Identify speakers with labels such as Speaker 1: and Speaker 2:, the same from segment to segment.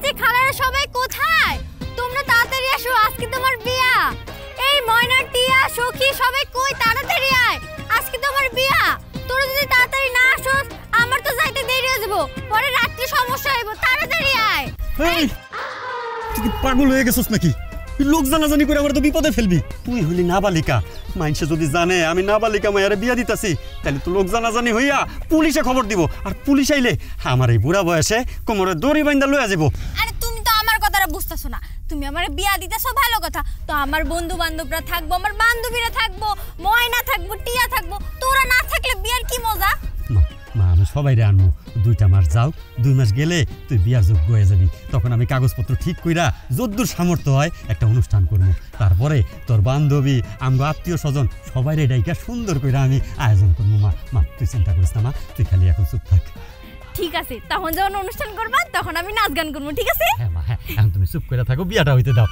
Speaker 1: চাচি খালারা সবাই কোথায়? তোমরা তাড়াতাড়ি আসো, আজকে তোমার বিয়া। এই ময়না, টিয়া, সখী সবাই কই? তাড়াতাড়ি আয়, আজকে তোমার বিয়া। তোরা যদি তাড়াতাড়ি না আসোস আমার তো যাইতে দেরি হয়ে যাবো, পরে রাত্রে সমস্যা হইব। তাড়াতাড়ি আয়।
Speaker 2: এই তুই কি পাগল হয়ে গেছিস নাকি? লোক জানাজানি করে আমার তো বিপদে ফেলবি। তুই হলি নাবালিকা, মাইনসে যদি জানে আমি নাবালিকা মায়ের বিয়া দিতাছি তাহলে তো লোক জানাজানি হইয়া পুলিশে খবর দিব, আর পুলিশ আইলে আমার এই বুড়া বয়সে কোমরে দড়ি বাইন্দা লইয়া যাবো।
Speaker 1: আরে তুমি তো আমার কথাটা বুঝতেছো না। তুমি আমার বিয়া দিতেছো ভালো কথা, তো আমার বন্ধু বান্ধবরা থাকবো, আমার বান্ধবীরা থাকবো, ময়না থাকবো, টিয়া থাকবো। তোরা না থাকলে বিয়ার কি মজা?
Speaker 2: মা আমি সবাইরে আনবো, 2টা মাস যাও, 2 মাস গেলে তুই বিয়ার যোগ্য হয়ে যাবি। তখন আমি কাগজপত্র ঠিক কইরা যদ্দূর সামর্থ্য হয় একটা অনুষ্ঠান করবো। তারপরে তোর বান্ধবী, আমগো আত্মীয় স্বজন সবাইরে ডাইকা সুন্দর কইরা আমি আয়োজন করবো। মা তুই চিন্তা করিস না মা, তুই খালি এখন চুপ থাক।
Speaker 1: ঠিক আছে, তখন যখন অনুষ্ঠান করবা তখন আমি নাচ গান করবো, ঠিক আছে?
Speaker 2: হ্যাঁ মা, হ্যাঁ এখন তুমি চুপ করে থাকো, বিয়াটা হইতে দাও।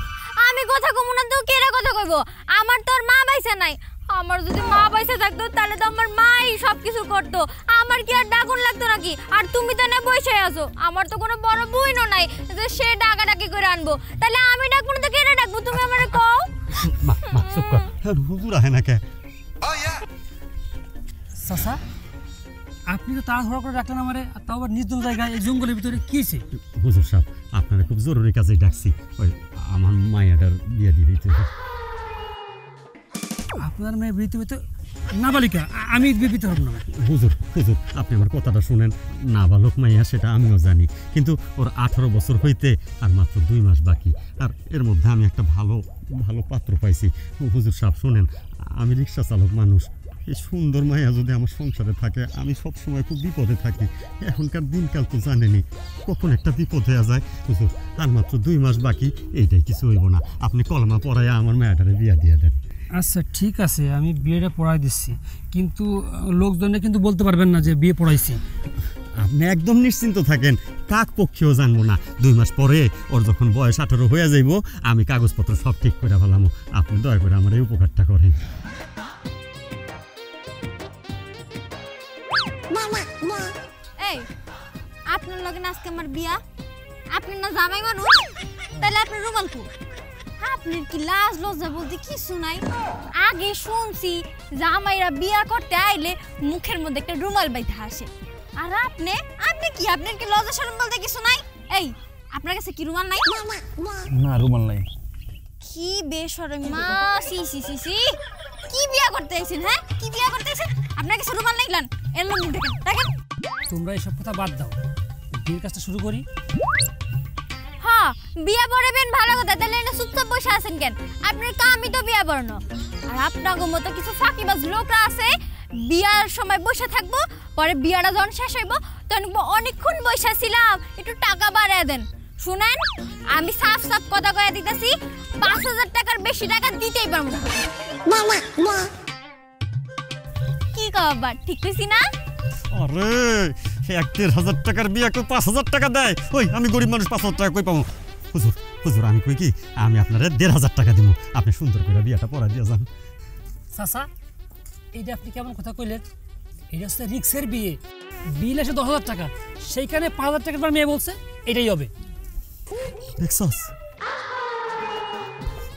Speaker 1: আমি কথা কমু না তো কেরা কথা কইবো? আমার তোর মা বাইসা নাই। আমার যদি মা বাইসা থাকতো তাহলে তো আমার মাই সবকিছু করতো, আমার কি আর ডাকুন লাগতো নাকি? আর তুমি তো না বসে আছো, আমার তো কোনো বড় বোনও নাই যে সে ডাকাডাকি করে আনবো। তাহলে আমি ডাকবো না তো কেরা ডাকবো? তুমি আমারে কও।
Speaker 2: মা চুপ কর, হুজুর আহে না কে?
Speaker 3: চাচা আপনি তো তাড়াহুড়া করে রাখলেন আমারে, তাও আবার নির্জন জায়গায় এই জঙ্গলের ভিতরে কি হয়েছে?
Speaker 2: হুজুর সাহেব আপনারা খুব জরুরি কাজে ডাকছি, ওই আমার মায়াটার বিয়ে দিয়ে দিতে।
Speaker 3: আপনার মেয়ে বিয়ে দিতে নাবালিকা, আমি বিবিত হব না।
Speaker 2: হুজুর আপনি আমার কথাটা শুনেন, নাবালক মাইয়া সেটা আমিও জানি, কিন্তু ওর 18 বছর হইতে আর মাত্র 2 মাস বাকি, আর এর মধ্যে আমি একটা ভালো ভালো পাত্র পাইছি। হুজুর সাহেব শুনেন, আমি রিক্সা চালক মানুষ, এই সুন্দর মাইয়া যদি আমার সংসারে থাকে আমি সব সময় খুব বিপদে থাকি। এখনকার দিনকাল তো জানেনি, কখন একটা বিপদ হয়ে যায়। হুজুর আর মাত্র 2 মাস বাকি, এইটাই কিছু হইব না, আপনি কলমা পড়াইয়া আমার মেয়েটারে বিয়া দিয়ে দেন।
Speaker 3: আচ্ছা ঠিক আছে, আমি বিয়েটা পড়াই দিচ্ছি, কিন্তু লোকজনে কিন্তু বলতে পারবেন না যে বিয়ে পড়াইছি।
Speaker 2: আপনি একদম নিশ্চিন্ত থাকেন, কাক পক্ষেও জানবো না। 2 মাস পরে ওর যখন বয়স 18 হয়ে যাইব আমি কাগজপত্র সব ঠিক করে ফেলামো। আপনি দয়া করে আমার এই উপকারটা করেন।
Speaker 1: এই আপনার লগে আজকে আমার বিয়া, আপনি না জামাই মানুষ, তাহলে আপনার রুমাল কো? আপনার কি লাজ লজ্জা বলতে কিছু নাই? আগে শুনছি জামাইরা বিয়া করতে আইলে মুখের মধ্যে একটা রুমাল বাইতে আসে, আর আপনি কি আপনার কি লজ্জা শরম বলতে কিছু নাই? এই আপনার কাছে কি রুমাল নাই?
Speaker 3: না রুমাল নাই।
Speaker 1: কি বেশরম মা, সি সি সি সি, কি বিয়া করতে আইছেন? হ্যাঁ কি বিয়া করতে আইছেন? আপনার কাছে রুমাল নাই? লান এলো মুখ দেখেন দেখেন।
Speaker 3: তোমরা এইসব কথা বাদ দাও, বিয়ের কাজটা শুরু করি।
Speaker 1: হ্যাঁ বিয়া পড়াবেন ভালো কথা, তাহলে এটা চুপচাপ বসে আছেন কেন? আপনার কামই তো বিয়া পড়ানো, আর আপনার মতো কিছু ফাঁকিবাজ লোকরা আছে বিয়ার সময় বসে থাকবো, পরে বিয়াটা যখন শেষ হইব তখন অনেকক্ষণ বসে ছিলাম, একটু টাকা বাড়ায় দেন। শুনেন আমি সাফ সাফ কথা কয়ে দিতেছি, 5000 টাকার বেশি টাকা দিতেই পারবো না। কি কবার ঠিক কইছি না?
Speaker 2: আরে 1-1.5 টাকার বিয়া কেউ 5000 টাকা দেয়? ওই আমি গরিব মানুষ 5000 টাকা কই পাবো? হুজুর আমি কই কি, আমি আপনারে 1500 টাকা দিব, আপনি সুন্দর করে বিয়াটা পড়া দিয়ে যান।
Speaker 3: চাচা এইটা আপনি কেমন কথা কইলেন? এটা হচ্ছে রিক্সের বিয়ে, বিল আসে 10,000 টাকা, সেইখানে 5000 টাকার মেয়ে বলছে এটাই হবে।
Speaker 2: দেখছস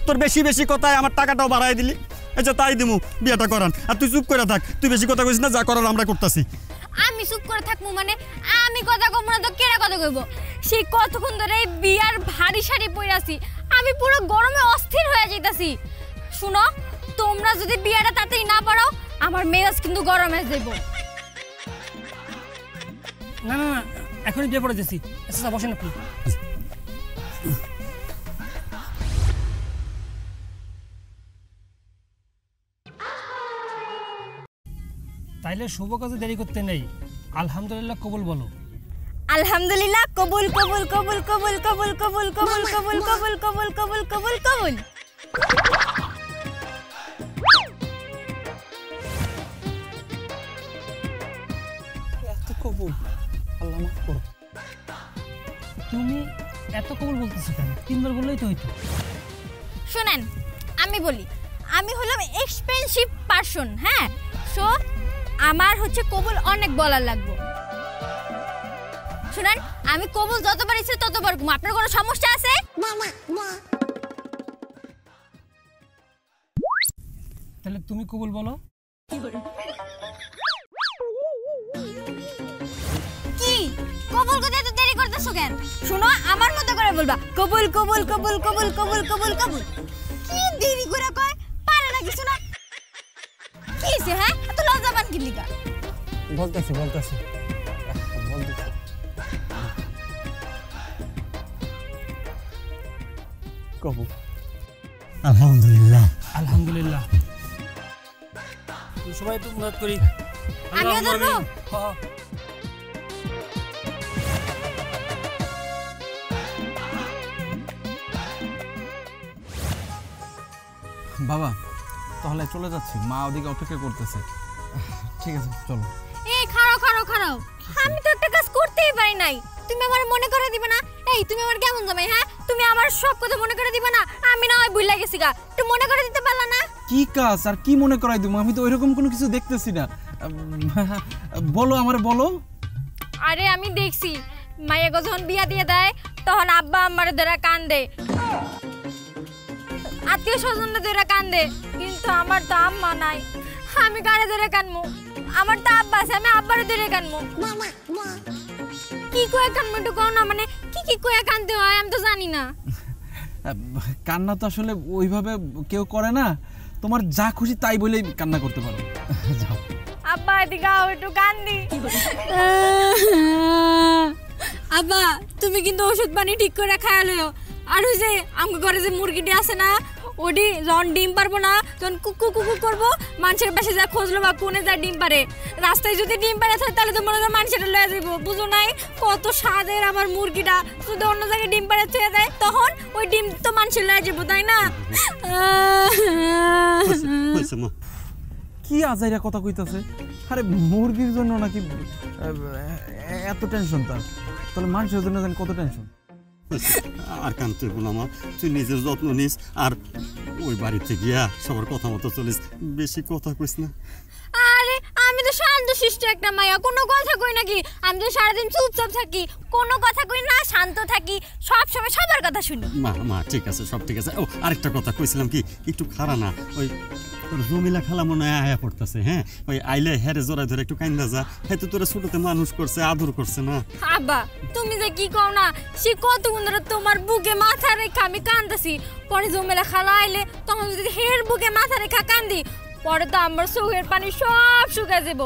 Speaker 2: তোর বেশি বেশি কথায় আমার টাকাটাও বাড়াই দিলি। আচ্ছা তাই দিমু, বিয়াটা করান, আর তুই চুপ করে থাক। তুই বেশি কথা কইস না, যা করার আমরা করতেছি।
Speaker 1: আমি চুপ করে থাকবো মানে? আমি কথা কব না তো কেরা কথা কইব? সেই কতক্ষণ ধরে এই বিয়ার ভারী শাড়ি পরে আছি, আমি পুরো গরমে অস্থির হয়ে যাইতাছি। শুনো, তোমরা যদি বিয়াটা তাড়াতাড়ি না পারো আমার মেজাজ কিন্তু গরম হয়ে যাইব।
Speaker 3: না না না, এখনই বিয়ে পড়ে দিছি। আচ্ছা বসেন আপনি। তাইলে শুভ কাজে দেরি করতে নেই, আলহামদুলিল্লাহ কবুল বলো।
Speaker 1: আলহামদুলিল্লাহ কবুল কবুল কবুল কবুল কবুল কবুল কবুল কবুল কবুল কবুল কবুল কবুল কবুল।
Speaker 3: এত কবুল, আল্লাহ মাফ করো। তুমি এত কবুল বলতেছো কেন? 3বার বললেই তো হইতো।
Speaker 1: শুনেন আমি বলি, আমি হলাম এক্সপেন্সিভ পারসন, হ্যাঁ, সো আমার হচ্ছে কবুল অনেক বলার লাগবে। শুনেন, আমি কবুল যতবার ইচ্ছে ততবার ঘুম। আপনার কোনো সমস্যা আছে?
Speaker 3: তাহলে তুমি কবুল বলো।
Speaker 1: কি কবুল করতে এত দেরি করতেছো কেন? শুনো, আমার মতো করে বলবা, কবুল কবুল কবুল কবুল কবুল কবুল কবুল। কি দেরি করে কয়, পারে না কিছু না। কি হইছে হ্যাঁ, এত লজ্জা পান কি লিগা?
Speaker 4: বলতেছি কবু।
Speaker 2: আলহামদুলিল্লাহ।
Speaker 3: আলহামদুলিল্লাহ। সবাই একটু মুরাদ করি।
Speaker 1: আমিও ধরবো?
Speaker 3: হ্যাঁ।
Speaker 4: বাবা তাহলে চলে যাচ্ছি, মা ওদিকে অপেক্ষা করতেছে। ঠিক আছে চলো।
Speaker 1: এই খাড়াও খাড়াও খাড়াও, আমি তো একটা কাজ করতেই পারি নাই, তুমি আমার মনে করে দিবে না? এই তুমি আমার কেমন জামাই হ্যাঁ? তুমি আমার সব কথা মনে করে দিবে না? আমি না হয় ভুলে গেছি গা, একটু মনে করে দিতে পারলা না?
Speaker 4: কি কাজ আর কি মনে করাই দিবো? আমি তো ওইরকম কোনো কিছু দেখতেছি না। বলো আমারে বলো।
Speaker 1: আরে আমি দেখছি মাইয়া যখন বিয়া দিয়ে দেয় তখন আব্বা আমার ধরে কান্দে, আত্মীয় স্বজনরা ধরে কান্দে, কিন্তু আমার তো আম্মা নাই, আমি কানে ধরে কানমু? আমার তো আব্বা আছে, আমি আব্বারে ধরে কানমু। কি কয়ে কানমু একটু কও না, মানে কি কয়ে কানতে হয় আমি তো জানি না।
Speaker 4: কান্না তো আসলে ওইভাবে কেউ করে না, তোমার যা খুশি তাই বলেই কান্না করতে পারো। যাও
Speaker 1: আব্বা এদিকে আও, একটু কান্দি। আব্বা তুমি কিন্তু ওষুধ পানি ঠিক করে খায়া লইও। আর ওই যে আমার ঘরে যে মুরগিটি আছে না, ওটি যখন ডিম পারবো না তখন কুকু কুকু করবো, মানুষের পাশে যা খোঁজলো বা কোনে যা ডিম পারে, রাস্তায় যদি ডিম পারে থাকে তাহলে তো মনে হয় মানুষের লয়ে যাবো, বুঝো নাই? কত স্বাদের আমার মুরগিটা, যদি অন্য জায়গায় ডিম পারে থুয়ে দেয় তখন ওই ডিম তো মানুষের লয়ে যাবো, তাই না?
Speaker 4: কি আজাইরা কথা কইতাছে? আরে মুরগির জন্য নাকি এত টেনশন? তাহলে মানুষের জন্য কত টেনশন?
Speaker 2: আর কানতে বল আমার, তুই নিজের যত্ন নিস আর ওই বাড়িতে গিয়া সবার কথা মতো চলিস, বেশি কথা কইস না।
Speaker 1: আরে আমি তো শান্ত শিষ্ট একটা মাইয়া, কোনো কথা কই নাকি? আমি তো সারাদিন চুপচাপ থাকি, কোনো কথা কই না, শান্ত থাকি, সব সময় সবার কথা শুনি।
Speaker 2: মা ঠিক আছে, সব ঠিক আছে। ও আরেকটা কথা কইছিলাম কি, একটু খারা না, ওই তোর জমিলা খালা মনে হয় আয়া পড়তেছে, হ্যাঁ ওই আইলে হেরে জোড়ায় ধরে একটু কান্দা যা, হ্যাঁ তো তোরা ছোটতে মানুষ করছে, আদর করছে না?
Speaker 1: আব্বা তুমি যে কি কও না, সে কতক্ষণ ধরে তোমার বুকে মাথা রেখা আমি কান্দাছি, পরে জমেলা খালা আইলে তখন যদি হের বুকে মাথা রেখা কান্দি, পরে তো আমার চোখের পানি সব শুকায় যাব।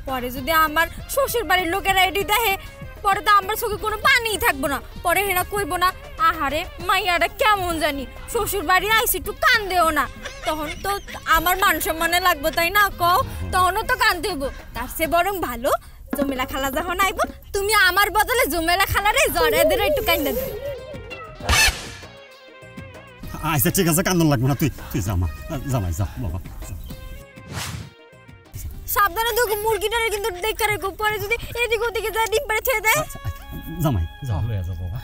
Speaker 1: পরে যদি আমার শ্বশুর বাড়ির লোকেরা এটি দেখে, পরে তো আমার চোখে কোনো পানিই থাকবো না, পরে হেরা কইব না আহারে মাইয়াটা কেমন জানি শ্বশুর বাড়ি আইসি, একটু কান্দেও না, তখন তো আমার মান সম্মানে লাগবো, তাই না? কও, তখনও তো কান্দতে হবো। তার চেয়ে বরং ভালো জমেলা খালা যখন আইব তুমি আমার বদলে জমেলা খালারে জড়ায় ধরে একটু কান্দা দিও।
Speaker 2: আচ্ছা ঠিক আছে, কান্দন লাগবো না, তুই জামাই যা বাবা।
Speaker 1: সাবধানে দেখো মুরগিটারে কিন্তু দেখে রেখো, পরে যদি এদিক ওদিকে যায় ডিম পেড়ে ছেড়ে দেয়।
Speaker 2: জামাই যা লয়ে যা বাবা।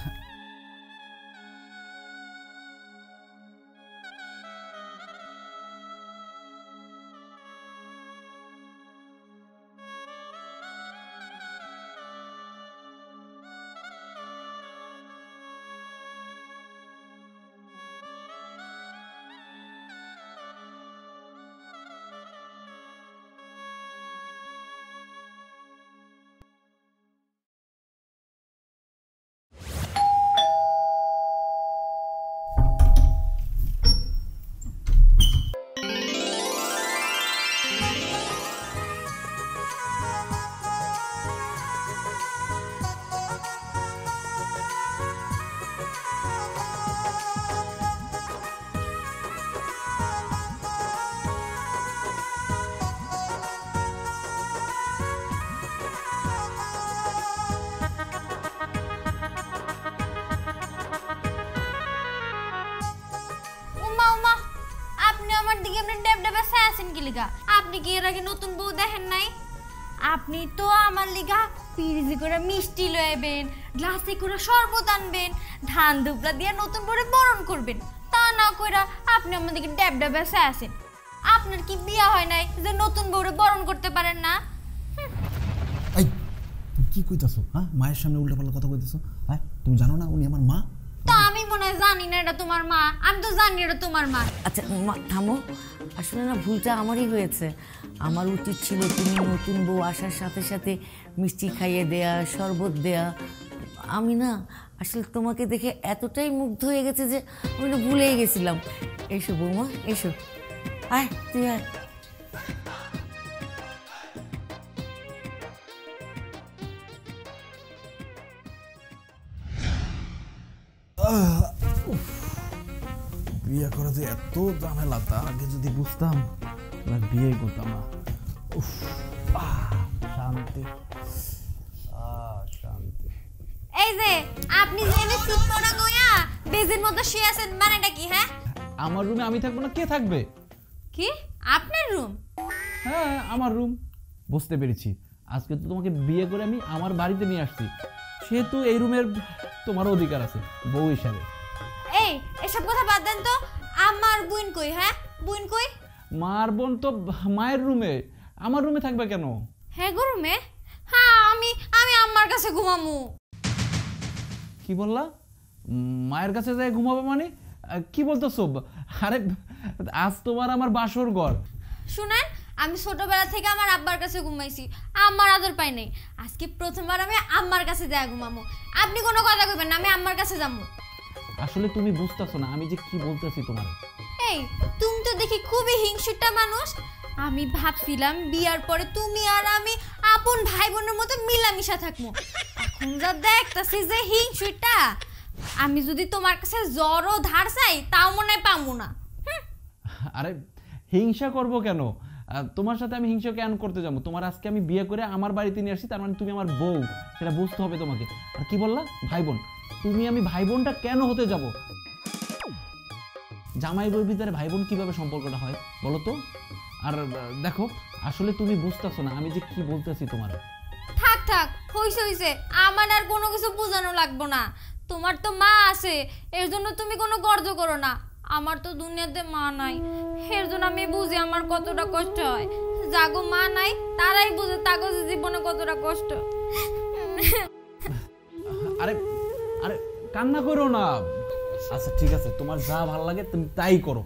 Speaker 1: আপনি কি এর আগে নতুন বউ দেখেন নাই? আপনি তো আমার লিগা পিরিজি করে মিষ্টি লইবেন, গ্লাসে করে শরবত আনবেন, ধান দুবলা দিয়ে নতুন বউরে বরণ করবেন, তা না কইরা আপনি আমাদেরকে ড্যাব ড্যাবে আছেন। আপনার কি বিয়া হয় নাই যে নতুন বউরে বরণ করতে পারেন না?
Speaker 4: এই কি কইতাছো? হ্যাঁ, মায়ের সামনে উল্টাপাল্টা কথা কইতাছো। হ্যাঁ, তুমি জানো না উনি আমার মা?
Speaker 1: তো আমি মনে হয় জানি না এটা তোমার মা, আমি তো জানি এটা তোমার মা।
Speaker 5: আচ্ছা থামো, আসলে না ভুলটা আমারই হয়েছে। আমার উচিত ছিল তুমি নতুন বউ আসার সাথে সাথে মিষ্টি খাইয়ে দেয়া, শরবত দেয়া। আমি না আসলে তোমাকে দেখে এতটাই মুগ্ধ হয়ে গেছে যে আমি না ভুলেই গেছিলাম। এসো বৌমা, এসো, আয় তুই আয়।
Speaker 4: বিয়ে করা যে এত ঝামেলা, তা আগে যদি বুঝতাম তাহলে বিয়ে করতাম না। উফ, শান্তি, শান্তি।
Speaker 1: এই যে আপনি যে এনে সুট পরা গয়া বেজের মতো শুয়ে আছেন, মানেটা কি? হ্যাঁ,
Speaker 4: আমার রুমে আমি থাকবো না, কে থাকবে?
Speaker 1: কি আপনার রুম?
Speaker 4: হ্যাঁ, আমার রুম। বুঝতে পেরেছি, আজকে তো তোমাকে বিয়ে করে আমি আমার বাড়িতে নিয়ে আসছি, সেহেতু এই রুমের তোমার অধিকার আছে বউ হিসাবে।
Speaker 1: এই এসব কথা বাদ দেন তো, আমার বোন কই? হ্যাঁ, বোন কই?
Speaker 4: মার বোন তো মায়ের রুমে, আমার রুমে থাকবে কেন?
Speaker 1: হ্যাঁ গো রুমে। হ্যাঁ, আমি আমার কাছে ঘুমামু।
Speaker 4: কি বললা? মায়ের কাছে যায় ঘুমাবো মানে? কি বলতেছো? আরে আজ তোমার আমার বাসর ঘর।
Speaker 1: শুনেন, আমি ছোটবেলা থেকে আমার আব্বার কাছে ঘুমাইছি, আমার আদর পাই নাই। আজকে প্রথমবার আমি আম্মার কাছে যাই ঘুমামু। আপনি কোনো কথা কইবেন না, আমি আম্মার কাছে যাবো।
Speaker 4: আসলে তুমি বুঝতেছো না আমি যে কি বলতেছি তোমার।
Speaker 1: এই তুমি তো দেখি খুবই হিংসুটা মানুষ। আমি ভাবছিলাম বিয়ার পরে তুমি আর আমি আপন ভাই বোনের মতো মিলামিশা থাকবো। এখন যা দেখতাছি যে হিংসুটা, আমি যদি তোমার কাছে জড়ো ধার চাই তাও মনে হয় পাবো না।
Speaker 4: আরে হিংসা করব কেন? তোমার সাথে আমি হিংসা কেন করতে যাবো? তোমার আজকে আমি বিয়ে করে আমার বাড়িতে নিয়ে আসছি, তার মানে তুমি আমার বউ, সেটা বুঝতে হবে তোমাকে। আর কি বললা ভাই বোন? তুমি আমি ভাই বোনটা কেন হতে যাব? জামাই বউর ভিতরে ভাই বোন কিভাবে সম্পর্কটা হয় বলো তো? আর দেখো, আসলে তুমি বুঝতেছো না আমি যে কি বলতেছি তোমার।
Speaker 1: থাক থাক, হইছে, আমার আর কোনো কিছু বোঝানো লাগবো না। তোমার তো মা আছে, এর জন্য তুমি কোনো গর্জ করো না। আমার তো দুনিয়াতে মা নাই, এর জন্য আমি বুঝি আমার কতটা কষ্ট হয়। যাগো মা নাই তারাই বুঝে তাগো জীবনে কতটা কষ্ট।
Speaker 4: আরে আরে কান্না করো না। আচ্ছা ঠিক আছে, তোমার যা ভালো লাগে তুমি তাই করো,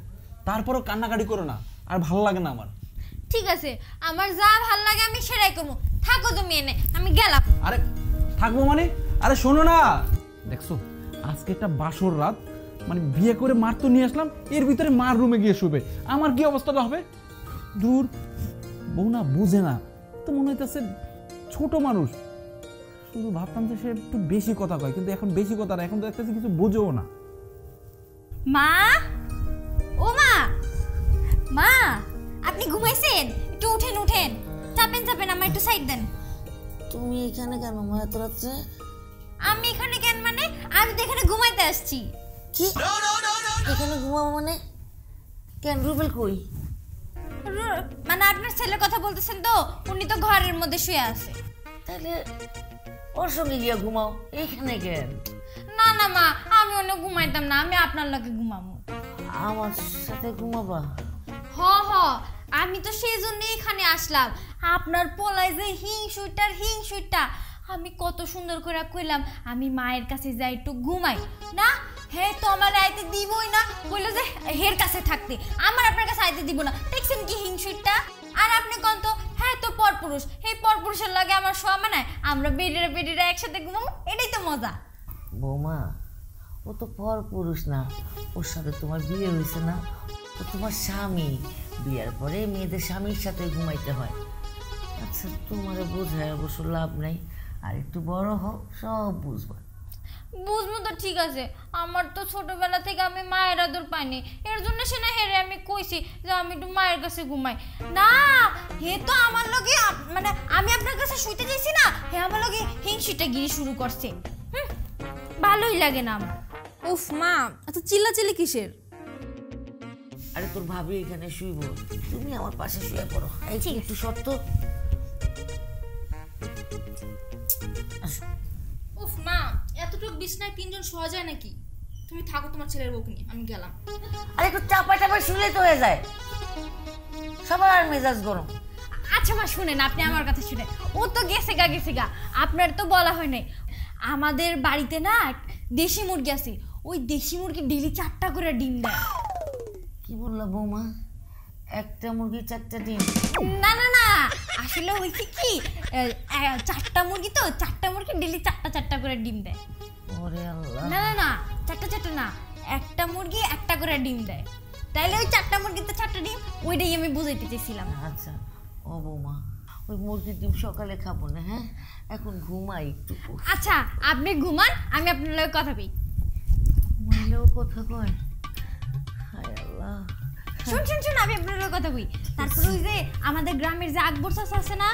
Speaker 4: তারপরও কান্নাকাটি করো না। আর ভালো লাগে না আমার।
Speaker 1: ঠিক আছে, আমার যা ভাল লাগে আমি সেটাই করবো। থাকো তুমি এনে, আমি গেলাম।
Speaker 4: আরে থাকবো মানে? আরে শোনো না, দেখছো আজকে একটা বাসর রাত, মানে বিয়ে করে মার তো নিয়ে আসলাম, এর ভিতরে মার রুমে গিয়ে শুবে, আমার কি অবস্থাটা হবে? দূর, বউ না বুঝে না তো, মনে হইতেছে ছোট মানুষ। শুধু ভাবতাম যে সে একটু বেশি কথা কয়, কিন্তু এখন বেশি কথা না, এখন তো দেখতেছি কিছু বোঝেও না।
Speaker 1: মা, ও মা, মা আপনি ঘুমাইছেন? একটু উঠেন, চাপেন, আমার একটু সাইড দেন।
Speaker 5: তুমি এখানে কেন মা এত রাত্রে?
Speaker 1: আমি এখানে কেন মানে, আমি তো এখানে ঘুমাইতে আসছি।
Speaker 5: কি এখানে ঘুমাবো মানে? কেন, রুবেল কই?
Speaker 1: মানে আপনার ছেলের কথা বলতেছেন তো, উনি তো ঘরের মধ্যে শুয়ে আছে।
Speaker 5: তাহলে ওর সঙ্গে গিয়া ঘুমাও, এইখানে কেন?
Speaker 1: না না মা, আমি অন্য ঘুমাইতাম না, আমি আপনার লগে ঘুমাবো।
Speaker 5: আমার সাথে ঘুমাবা?
Speaker 1: হ, আমি তো সেই জন্যই এখানে আসলাম। আপনার পোলায় যে হিংসুটা, আমি কত সুন্দর করে কইলাম আমি মায়ের কাছে যাই একটু ঘুমাই না, হে তো আমার আইতে দিবই না, বললো যে হের কাছে থাকতে, আমার আপনার কাছে আইতে দিব না। দেখছেন কি হিংসুটা? আর আপনি কোন তো, হ্যাঁ তো পরপুরুষ, এই পরপুরুষের লাগে আমার শোয়া মানায়, আমরা বেডিরা একসাথে ঘুমাবো, এটাই তো মজা।
Speaker 5: বৌমা, ও তো পর পুরুষ না, ওর সাথে তোমার বিয়ে হয়েছে না, ও তোমার স্বামী। বিয়ের পরে মেয়েদের স্বামীর সাথে ঘুমাইতে হয়। আচ্ছা তোমার বোঝায় অবশ্য লাভ নাই, আর একটু বড় হও সব বুঝবা।
Speaker 1: বুঝবো তো ঠিক আছে, আমার তো ছোটবেলা থেকে আমি মায়ের আদর পাইনি, এর জন্য সে না হেরে আমি কইছি যে আমি একটু মায়ের কাছে ঘুমাই না। হে তো আমার লগে, মানে আমি আপনার কাছে শুইতে যাইছি না, হে আমার লগে হিংসিটা গিরি শুরু করছে। ভালোই লাগে না আমার।
Speaker 6: উফ মা, এত চিল্লাচিল্লি কিসের?
Speaker 5: আরে তোর ভাবি এখানে শুইব, তুমি আমার পাশে শুয়ে পড়ো। এই ঠিক একটু শর্ত।
Speaker 6: উফ মা, এতটুকু বিছনায় তিনজন শোয়া যায় নাকি? তুমি থাকো তোমার ছেলের বউকে নিয়ে, আমি গেলাম।
Speaker 5: আরে একটু চাপা শুলে তো হয়ে যায়, সবার মেজাজ গরম।
Speaker 1: আচ্ছা আচ্ছা মা শুনেন, আপনি আমার কথা শুনেন। ও তো গেছে গা, আপনার তো বলা হয় নাই। আমাদের বাড়িতে না দেশি মুরগি আছে, ওই দেশি মুরগি ডেলি 4টা করে ডিম দেয়।
Speaker 5: কি বললা বৌমা, একটা মুরগি 4টা ডিম?
Speaker 1: না না না, আসলে হয়েছে কি 4টা মুরগি তো, 4টা মুরগি ডেলি 4টা করে ডিম দেয়।
Speaker 5: ওরে আল্লাহ।
Speaker 1: না না না, 4টা না, একটা মুরগি 1টা করে ডিম দেয়। তাইলে ওই 4টা মুরগিতে 4টা ডিম, ওইটাই আমি বুঝাইতে চাইছিলাম।
Speaker 5: আচ্ছা ও বৌমা, ওই মুরগির ডিম সকালে খাবো না, হ্যাঁ এখন ঘুমাই একটু।
Speaker 1: আচ্ছা আপনি ঘুমান, আমি আপনার লগে কথা বলি।
Speaker 5: ঘুমাইলেও কথা কয়? হায় আল্লাহ।
Speaker 1: শুন আমি আপনার লগে কথা বলি। তারপরে ওই যে আমাদের গ্রামের যে আকবর চাচা আছে না,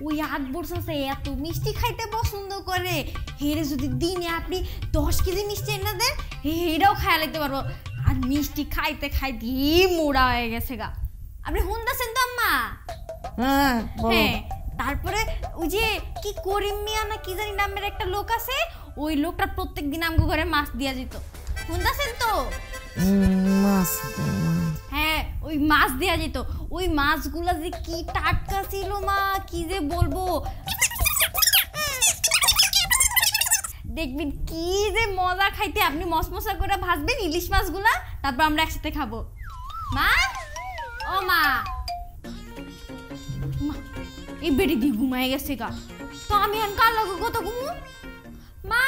Speaker 1: ওই আকবর চাচা এত মিষ্টি খাইতে পছন্দ করে, হেরে যদি দিনে আপনি 10 কেজি মিষ্টি এনে দেন, হেরাও খাইয়া লাগতে পারবো। আর মিষ্টি খাইতে খাইতে মোড়া হয়ে গেছে গা। আপনি শুনতেছেন তো আম্মা?
Speaker 5: হ্যাঁ
Speaker 1: হ্যাঁ। তারপরে ওই যে কি করিম মিয়া না কি জানি নামের একটা লোক আছে, ওই লোকটা প্রত্যেকদিন আমগো ঘরে মাছ দিয়া যেত। শুনতেছেন তো?
Speaker 5: মাছ?
Speaker 1: হ্যাঁ, ওই মাছ দেয়া যেত। ওই মাছগুলা যে কি টাটকা ছিল মা, কি যে বলবো। দেখবেন কি যে মজা খাইতে। আপনি মশমশা করে ভাজবেন ইলিশ মাছগুলা, তারপর আমরা একসাথে খাবো। মা, ও মা, এই বেড়ি দিয়ে ঘুমায় গেছে গা। তো আমি এখন কার লগে কত ঘুমু? মা,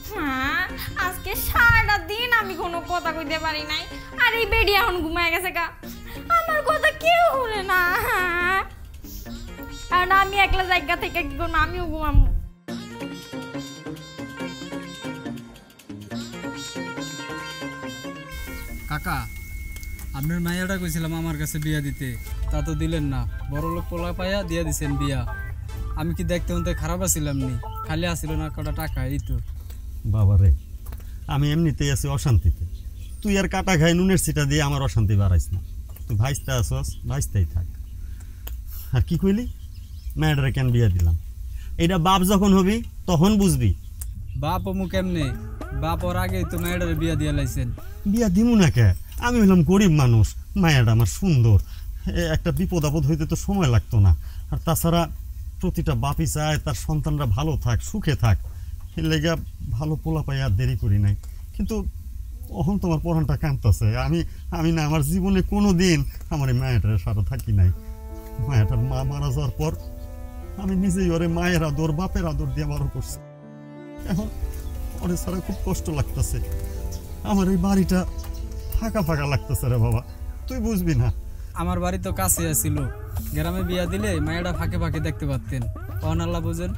Speaker 1: হ্যাঁ আজকে সারাটা দিন আমি কোনো কথা কইতে পারি নাই, আর এই বেড়ি এখন ঘুমায় গেছে গা। আমার কথা কেউ শুনে না। আর আমি একলা জায়গা থেকে কি করবো, আমিও ঘুমাবো।
Speaker 7: কাকা, আপনার মাইয়াটা কইছিলাম আমার কাছে বিয়া দিতে, তা তো দিলেন না। বড় লোক পোলা পাইয়া দিয়া দিছেন বিয়া। আমি কি দেখতে হতে খারাপ আছিলাম নি? খালি আসিল না কটা টাকা, এই তো।
Speaker 2: বাবারে, আমি এমনিতেই আছি অশান্তিতে, তুই আর কাটা খাই নুনের সিটা দিয়ে আমার অশান্তি বাড়াইস না। তুই ভাইস্তা আসস, ভাইস্তাই থাক। আর কি কইলি? মেয়েটারে কেন বিয়া দিলাম? এইটা বাপ যখন হবি তখন বুঝবি।
Speaker 7: বাপ অমু কেমনে? বাপ ওর আগেই তো মেয়েটারে বিয়া দিয়া লাইছেন।
Speaker 2: বিয়া দিমু না কে? আমি হইলাম গরিব মানুষ, মায়াটা আমার সুন্দর, একটা বিপদ আপদ হইতে তো সময় লাগতো না। আর তাছাড়া প্রতিটা বাপই চায় তার সন্তানরা ভালো থাক, সুখে থাক। এর লেগা ভালো পোলা পাই আর দেরি করি নাই। কিন্তু অহন তোমার পরানটা কাঁদতেছে। আমি না আমার জীবনে কোনো দিন আমার এই মায়াটার সাথে থাকি নাই। মায়াটার মা মারা যাওয়ার পর আমি নিজেই ওরে মায়ের আদর বাপের আদর দিয়ে বড় করছি। এখন ওরে ছাড়া খুব কষ্ট লাগতেছে। আমার এই বাড়িটা ফাঁকা ফাঁকা লাগতেছে রে বাবা, তুই বুঝবি না।
Speaker 7: আমার বাড়ি তো কাছে আসছিল, গ্রামে বিয়া দিলে মায়েরা ফাঁকে ফাঁকে দেখতে পারতেন। কখন আল্লাহ বুঝেন।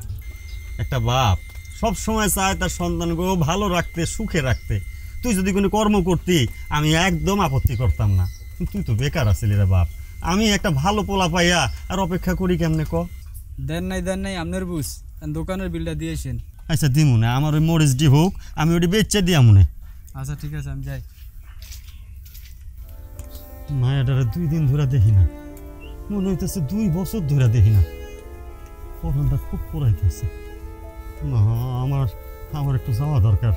Speaker 2: একটা বাপ সব সময় চায় তার সন্তানগুলো ভালো রাখতে, সুখে রাখতে। তুই যদি কোনো কর্ম করতি আমি একদম আপত্তি করতাম না, তুই তো বেকার আছিলি রে বাপ। আমি একটা ভালো পোলা পাইয়া আর অপেক্ষা করি কেমনে ক?
Speaker 7: দেন নাই আপনার বুঝ, দোকানের বিলটা দিয়েছেন।
Speaker 2: আচ্ছা দিমু না, আমার ওই মরিচ ডি হোক, আমি ওটি বেচে দিয়া মনে।
Speaker 7: আচ্ছা ঠিক আছে, আমি যাই।
Speaker 2: মায়াটারে 2 দিন ধরে দেখি না, মনে হইতেছে 2 বছর ধরে দেখি না। পরানটা খুব পড়াইতেছে। না, আমার একটু যাওয়া দরকার,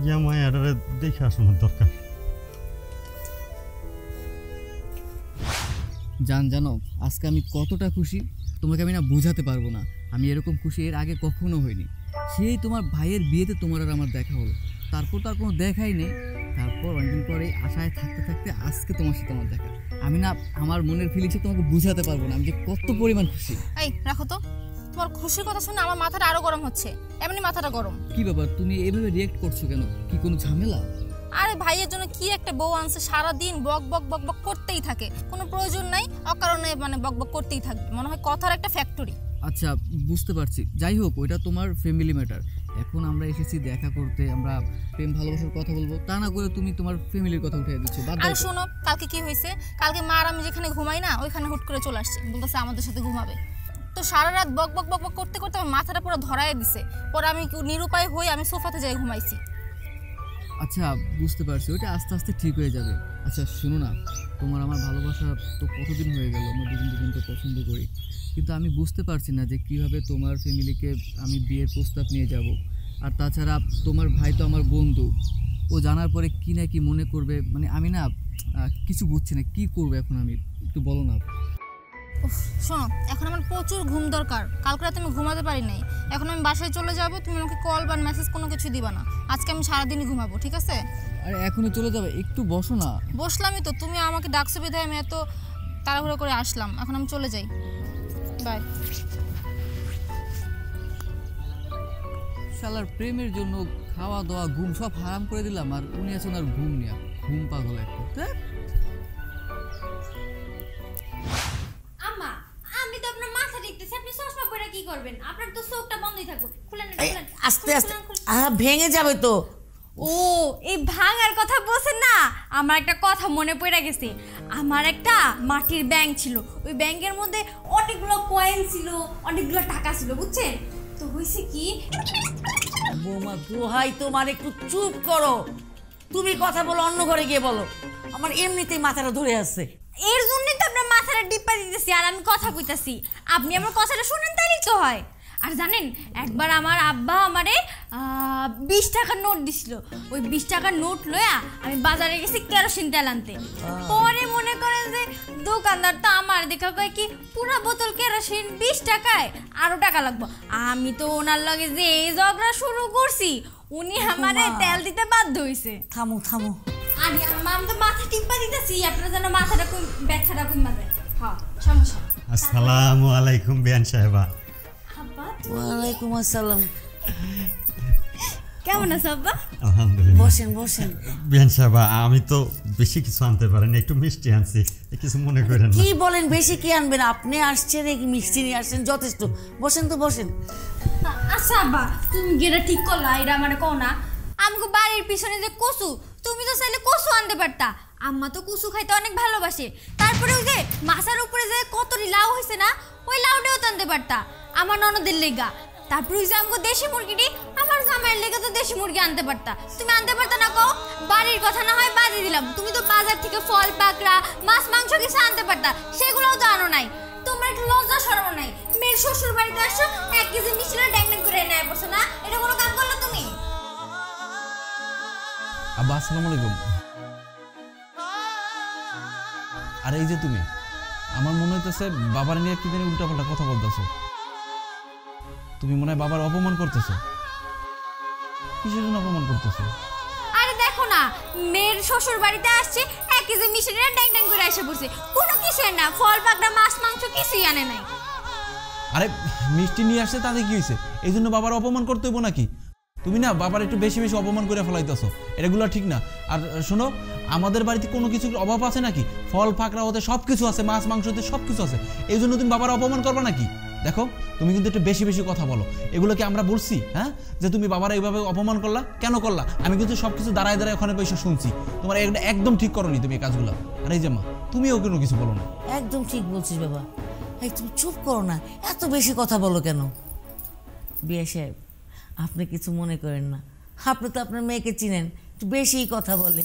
Speaker 2: গিয়া মায়াটারে দেখে আসানোর দরকার।
Speaker 8: জানো আজকে আমি কতটা খুশি তোমাকে আমি না বোঝাতে পারবো না। আমি এরকম খুশি এর আগে কখনো হইনি। সেই তোমার ভাইয়ের বিয়েতে তোমার আর আমার দেখা হলো, তারপর তো আর কোনো দেখাই নেই। তারপর অনেকদিন পরে আশায় থাকতে থাকতে আজকে তোমার সাথে আমার দেখা। আমি না আমার মনের ফিলিংসে তোমাকে বোঝাতে পারবো না আমি যে কত পরিমাণ খুশি।
Speaker 6: এই রাখো তো, তোমার খুশির কথা শুনে আমার মাথাটা আরো গরম হচ্ছে। এমনি মাথাটা গরম।
Speaker 8: কি ব্যাপার, তুমি এইভাবে রিয়েক্ট করছো কেন? কি কোনো ঝামেলা?
Speaker 6: আরে ভাইয়ের জন্য কি একটা বউ আনছে, সারাদিন বক বক বক বক করতেই থাকে, কোনো প্রয়োজন নাই, অকারণে মানে বক বক করতেই থাকবে, মনে হয় কথার একটা ফ্যাক্টরি।
Speaker 8: আচ্ছা বুঝতে পারছি, যাই হোক ওইটা তোমার ফ্যামিলি ম্যাটার। এখন আমরা এসেছি দেখা করতে, আমরা প্রেম ভালোবাসার কথা বলবো, তা না করে তুমি তোমার ফ্যামিলির কথা উঠে দিচ্ছ।
Speaker 6: আর শোনো, কালকে কি হয়েছে? কালকে মা আর আমি যেখানে ঘুমাই না, ওইখানে হুট করে চলে আসছে, বলতেছে আমাদের সাথে ঘুমাবে। তো সারা রাত বক বক বক বক করতে করতে আমার মাথাটা পুরো ধরায় দিছে। পরে আমি নিরুপায় হয়ে আমি সোফাতে যাই ঘুমাইছি।
Speaker 8: আচ্ছা বুঝতে পারছি, ওইটা আস্তে আস্তে ঠিক হয়ে যাবে। আচ্ছা শোনো না, তোমার আমার ভালোবাসা তো কতদিন হয়ে গেল, আমরা দুজনকে পছন্দ করি, কিন্তু আমি বুঝতে পারছি না যে কীভাবে তোমার ফ্যামিলিকে আমি বিয়ের প্রস্তাব নিয়ে যাব। আর তাছাড়া তোমার ভাই তো আমার বন্ধু, ও জানার পরে কি না কি মনে করবে, মানে আমি না কিছু বুঝছি না কি করবো এখন। আমি একটু বলো না।
Speaker 6: উফ, শোনো এখন আমার প্রচুর ঘুম দরকার, কালকে রাতে আমি ঘুমাতে পারি নাই। এখন আমি বাসায় চলে যাব, তুমি আমাকে কল বা মেসেজ কোনো কিছু দিবা না। আজকে আমি সারাদিনই ঘুমাবো, ঠিক আছে?
Speaker 8: আরে এখনই চলে যাবে, একটু বসো না।
Speaker 6: বসলামই তো, তুমি আমাকে ডাকছো বিধায় আমি এত তাড়াহুড়ো করে আসলাম। এখন আমি চলে যাই, বাই।
Speaker 8: শালার প্রেমের জন্য খাওয়া দাওয়া ঘুম সব হারাম করে দিলাম, আর উনি আছেন আর ঘুম নিয়া, ঘুম পাগল একটা।
Speaker 1: আম্মা, আমি তো আপনার মাথা দেখতেছি, আপনি চশমা পরে কি করবেন? আপনার তো চোখটা বন্ধই থাকবে। খুলেন না, খুলেন।
Speaker 5: আস্তে আস্তে ভেঙে যাবে তো।
Speaker 1: ও, এই ভাঙার কথা বলছেন না, আমার একটা কথা মনে পড়ে গেছে। আমার একটা মাটির ব্যাংক ছিল, ওই ব্যাংকের মধ্যে অনেকগুলো কয়েন ছিল, অনেকগুলো টাকা ছিল, বুঝছেন? তো হয়েছে কি,
Speaker 5: বৌমা দোহাই তোমার একটু চুপ করো, তুমি কথা বলো অন্য ঘরে গিয়ে বলো, আমার এমনিতেই মাথাটা ধরে আসছে।
Speaker 1: এর জন্যই তো আপনার মাথাটা ডিপ্পা দিতেছি আর আমি কথা কইতাছি। আপনি আমার কথাটা শুনেন তাইলেই তো হয়। আর জানেন, একবার আমার আব্বা আমারে 20 টাকার নোট দিছিল। ওই 20 টাকার নোট লয়া আমি বাজারে গেছি কেরোসিন তেল আনতে। পরে মনে করেন যে দোকানদার তো আমার দেখা কয় কি, পুরা বোতল কেরোসিন 20 টাকায়, আরো টাকা লাগবে। আমি তো ওনার লগে যে এই ঝগড়া শুরু করছি, উনি আমারে তেল দিতে বাধ্য হইছে।
Speaker 5: থামো থামো,
Speaker 1: আমি তো মাথা টিপ্পা দিতেছি, আপনারা যেন মাথাটা ব্যথাটা কমা যায়। হ্যাঁ, সমস্যা।
Speaker 2: আসসালামু আলাইকুম বিয়ান সাহেবা।
Speaker 5: ওয়ালাইকুম আসসালাম।
Speaker 1: কেমন আছো আব্বা?
Speaker 2: আলহামদুলিল্লাহ।
Speaker 5: বসেন বসেন।
Speaker 2: বিয়ান সাহেবা, আমি তো বেশি কিছু আনতে পারিনি, একটু মিষ্টি আনছি, কিছু মনে করেন না।
Speaker 5: কি বলেন, বেশি কি আনবেন? আপনি আসছেন, এই মিষ্টি নিয়ে আসছেন, যথেষ্ট। বসেন তো বসেন।
Speaker 1: আচ্ছা আব্বা, তুমি গেটা ঠিক করলা, এটা আমার কও না। আমগো বাড়ির পিছনে যে কচু, তুমি তো চাইলে কচু আনতে পারতা। আম্মা তো কচু খাইতে অনেক ভালোবাসে। তারপরে ওই যে মাছার উপরে যে কতরি লাউ হয়েছে না, ওই লাউটাও তো আনতে পারতা আমার ননদের লেগা। তারপরে ওই যে আমগো দেশি মুরগিটি, আমার জামাইয়ের লেগে তো দেশি মুরগি আনতে পারতা। তুমি আনতে পারতা না কও? বাড়ির কথা না হয় বাদই দিলাম, তুমি তো বাজার থেকে ফল পাকড়া মাছ মাংস কিছু আনতে পারতা, সেগুলোও তো আনো নাই। তোমার একটু লজ্জা শরম নাই? মেয়ের শ্বশুর বাড়িতে আসছো, 1 কেজি মিষ্টি ড্যাং ড্যাং করে নেয় পড়ছো না, এটা কোনো কাম করলো তুমি?
Speaker 4: আব্বা আসসালামু আলাইকুম। আর এই যে তুমি, আমার মনে হইতেছে বাবার নিয়ে কি জানি উল্টাপাল্টা কথা বলতেছো। তুমি মনে হয় বাবার অপমান করতেছো। কিসের জন্য অপমান করতেছো?
Speaker 1: আরে দেখো না, মেয়ের শ্বশুর বাড়িতে আসছে, 1 কেজি মিষ্টি ড্যাং ড্যাং করে এসে পড়ছে, কোনো কিছু না, ফল পাকড়া মাছ মাংস কিছুই আনে নাই।
Speaker 4: আরে মিষ্টি নিয়ে আসছে, তাতে কি হয়েছে? এই জন্য বাবার অপমান করতে হইব নাকি? তুমি না বাবার একটু বেশি বেশি অপমান করে ফেলাইতেছো, এগুলো ঠিক না। আর শোনো, আমাদের বাড়িতে কোনো কিছুর অভাব আছে নাকি? ফল ফাকড়া হতে সব কিছু আছে, মাছ মাংসতে সব কিছু আছে, এই জন্য তুমি বাবার অপমান করবা নাকি? দেখো, তুমি কিন্তু একটু বেশি বেশি কথা বলো। এগুলো কি আমরা বলছি হ্যাঁ, যে তুমি বাবার এইভাবে অপমান করলা? কেন করলা? আমি কিন্তু সব কিছু দাঁড়ায় দাঁড়ায় ওখানে বসে শুনছি। তোমার একদম ঠিক করোনি তুমি এই কাজগুলো। আর এই যে মা, তুমিও কোনো কিছু বলো না।
Speaker 5: একদম ঠিক বলছিস বাবা। এই তুমি চুপ করো না, এত বেশি কথা বলো কেন? বিয়া সাহেব, আপনি কিছু মনে করেন না, আপনি তো আপনার মেয়েকে চিনেন, একটু বেশিই কথা বলে।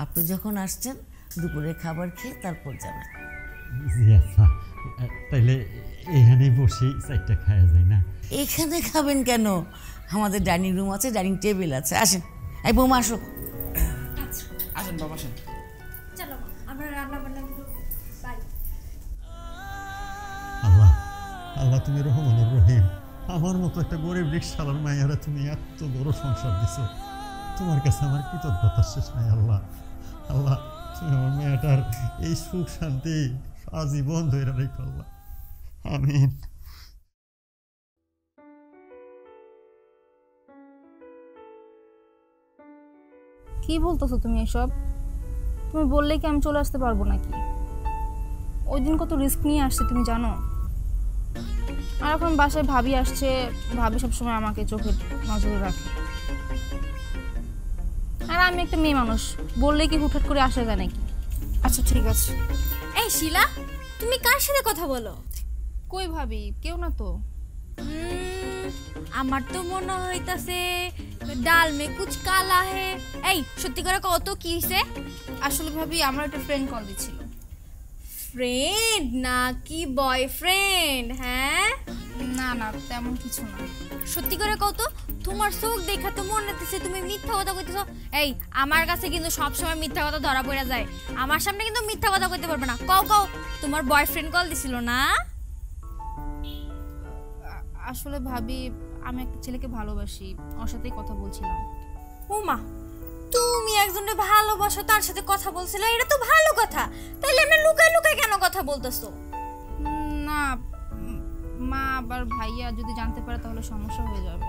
Speaker 5: আপনি যখন আসছেন দুপুরে খাবার খেয়ে তারপর যাবেন।
Speaker 2: জি আচ্ছা, তাইলে এখানেই বসে চারটা খাওয়া যায় না?
Speaker 5: এখানে খাবেন কেন? আমাদের ডাইনিং রুম আছে, ডাইনিং টেবিল আছে, আসেন। এই বৌমা আসো।
Speaker 4: আসেন বাবা, আসেন।
Speaker 1: চলো আমরা রান্না বান্না বাড়ি।
Speaker 2: আল্লাহ, আল্লাহ তুমি রহমানুর রহিম। আমার মতো একটা গরিব রিক্সাওয়ালার মায়েরা তুমি এত বড় সংসার দিছো, তোমার কাছে আমার কৃতজ্ঞতার শেষ নাই। আল্লাহ, আল্লাহ তুমি আমার মেয়েটার এই সুখ শান্তি আজীবন ধরে রেখো আল্লাহ। আমিন।
Speaker 6: কি বলতেছো তুমি এসব? তুমি বললে কি আমি চলে আসতে পারবো নাকি? ওই দিন কত রিস্ক নিয়ে আসছে তুমি জানো। আর এখন বাসায় ভাবি আসছে, ভাবি সবসময় আমাকে চোখের নজরে রাখে। আর আমি একটা মেয়ে মানুষ, বললে কি হুটহাট করে আসা যায় নাকি? আচ্ছা ঠিক আছে।
Speaker 1: এই শিলা, তুমি কার সাথে কথা বলো?
Speaker 6: কই ভাবি, কেউ না তো।
Speaker 1: আমার তো মনে হইতাছে ডাল মে কুছ কালা হে। এই সত্যি করে কত কি হইছে?
Speaker 6: আসলে ভাবি আমার একটা ফ্রেন্ড কল দিছিল।
Speaker 1: ফ্রেন্ড নাকি বয়ফ্রেন্ড? হ্যাঁ
Speaker 6: না না তেমন কিছু না।
Speaker 1: সত্যি করে কও তো, তোমার চোখ দেখা তো মনে হচ্ছে তুমি মিথ্যা কথা কইতেছো। এই আমার কাছে কিন্তু সবসময় মিথ্যা কথা ধরা পড়া যায়, আমার সামনে কিন্তু মিথ্যা কথা কইতে পারবে না। কও কও, তোমার বয়ফ্রেন্ড কল দিছিল না?
Speaker 6: আসলে ভাবি আমি একটা ছেলেকে ভালোবাসি, ওর সাথেই কথা বলছিলাম।
Speaker 1: ওমা, তুমি একজনকে ভালোবাসো, তার সাথে কথা বলছিলে, এটা তো ভালো কথা। তাহলে এমনি লুকায় লুকায় কেন কথা বলতেছো?
Speaker 6: না মা আবার ভাইয়া যদি জানতে পারে তাহলে সমস্যা হয়ে যাবে।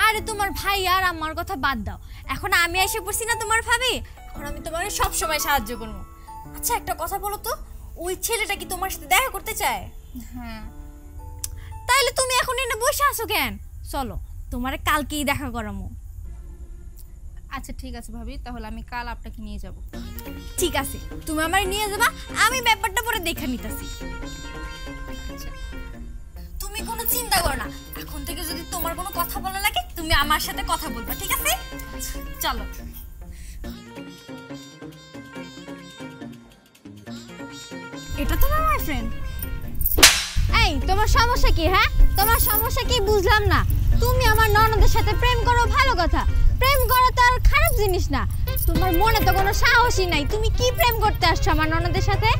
Speaker 1: আরে তোমার ভাই আর আমার কথা বাদ দাও, এখন আমি এসে পড়ছি না তোমার ভাবি, এখন আমি তোমার সব সময় সাহায্য করবো। আচ্ছা একটা কথা বলো তো, ওই ছেলেটা কি তোমার সাথে দেখা করতে চায়?
Speaker 6: হ্যাঁ।
Speaker 1: তাইলে তুমি এখন এনে বসে আছো কেন? চলো তোমারে কালকেই দেখা করামো।
Speaker 6: আচ্ছা ঠিক আছে ভাবি, তাহলে আমি কাল আপনাকে নিয়ে যাব।
Speaker 1: ঠিক আছে, তুমি আমার নিয়ে যাবা, আমি ব্যাপারটা পরে দেখে নিতেছি। তুমি কোনো চিন্তা করো না, এখন থেকে যদি তোমার কোনো কথা বলা লাগে তুমি আমার সাথে কথা বলবা, ঠিক আছে? চলো। এটা তোমার বয়ফ্রেন্ড? এই তোমার সমস্যা কি? হ্যাঁ তোমার সমস্যা কি বুঝলাম না। তুমি আমার ননদের সাথে প্রেম করো, ভালো কথা, প্রেম করা তো আর খারাপ জিনিস না। তোমার মনে তো কোনো সাহসই নাই, তুমি কি প্রেম করতে আসছো আমার ননদের সাথে?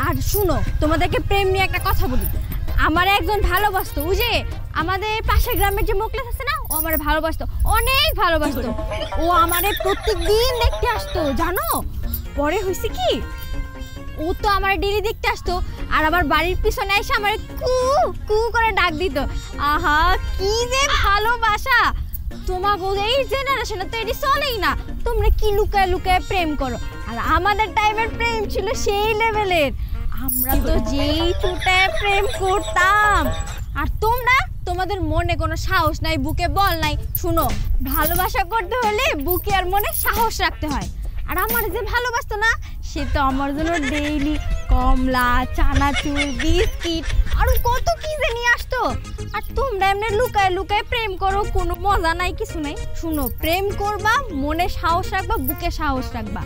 Speaker 1: আর শুনো, তোমাদেরকে প্রেম নিয়ে একটা কথা বলি। আমার একজন ভালোবাসতো, ওই যে আমাদের পাশের গ্রামের যে মোকলেস আছে না, ও আমার ভালোবাসতো, অনেক ভালোবাসতো। ও আমারে প্রত্যেকদিন দেখতে আসতো জানো। পরে হয়েছে কি, ও তো আমার ডেলি দেখতে আসতো, আর আমার বাড়ির পিছনে এসে আমার কু কু করে ডাক দিত। আহা কি যে ভালোবাসা! তোমাকে এই জেনারেশনে তো এটি চলেই না, তোমরা কি লুকায় লুকায় প্রেম করো। আর আমাদের টাইমের প্রেম ছিল সেই লেভেলের, আমরা তো যেই ছুটায় প্রেম করতাম। আর তোমরা, তোমাদের মনে কোনো সাহস নাই, বুকে বল নাই। শুনো, ভালোবাসা করতে হলে বুকে আর মনে সাহস রাখতে হয়। আর আমার যে ভালোবাসতো না, সে তো আমার জন্য ডেইলি কমলা, চানাচুর, বিস্কিট আর কত কি যে নিয়ে আসতো। আর তোমরা এমনি লুকায় লুকায় প্রেম করো, কোনো মজা নাই, কিছু নাই। শুনো, প্রেম করবা, মনে সাহস রাখবা, বুকে সাহস রাখবা।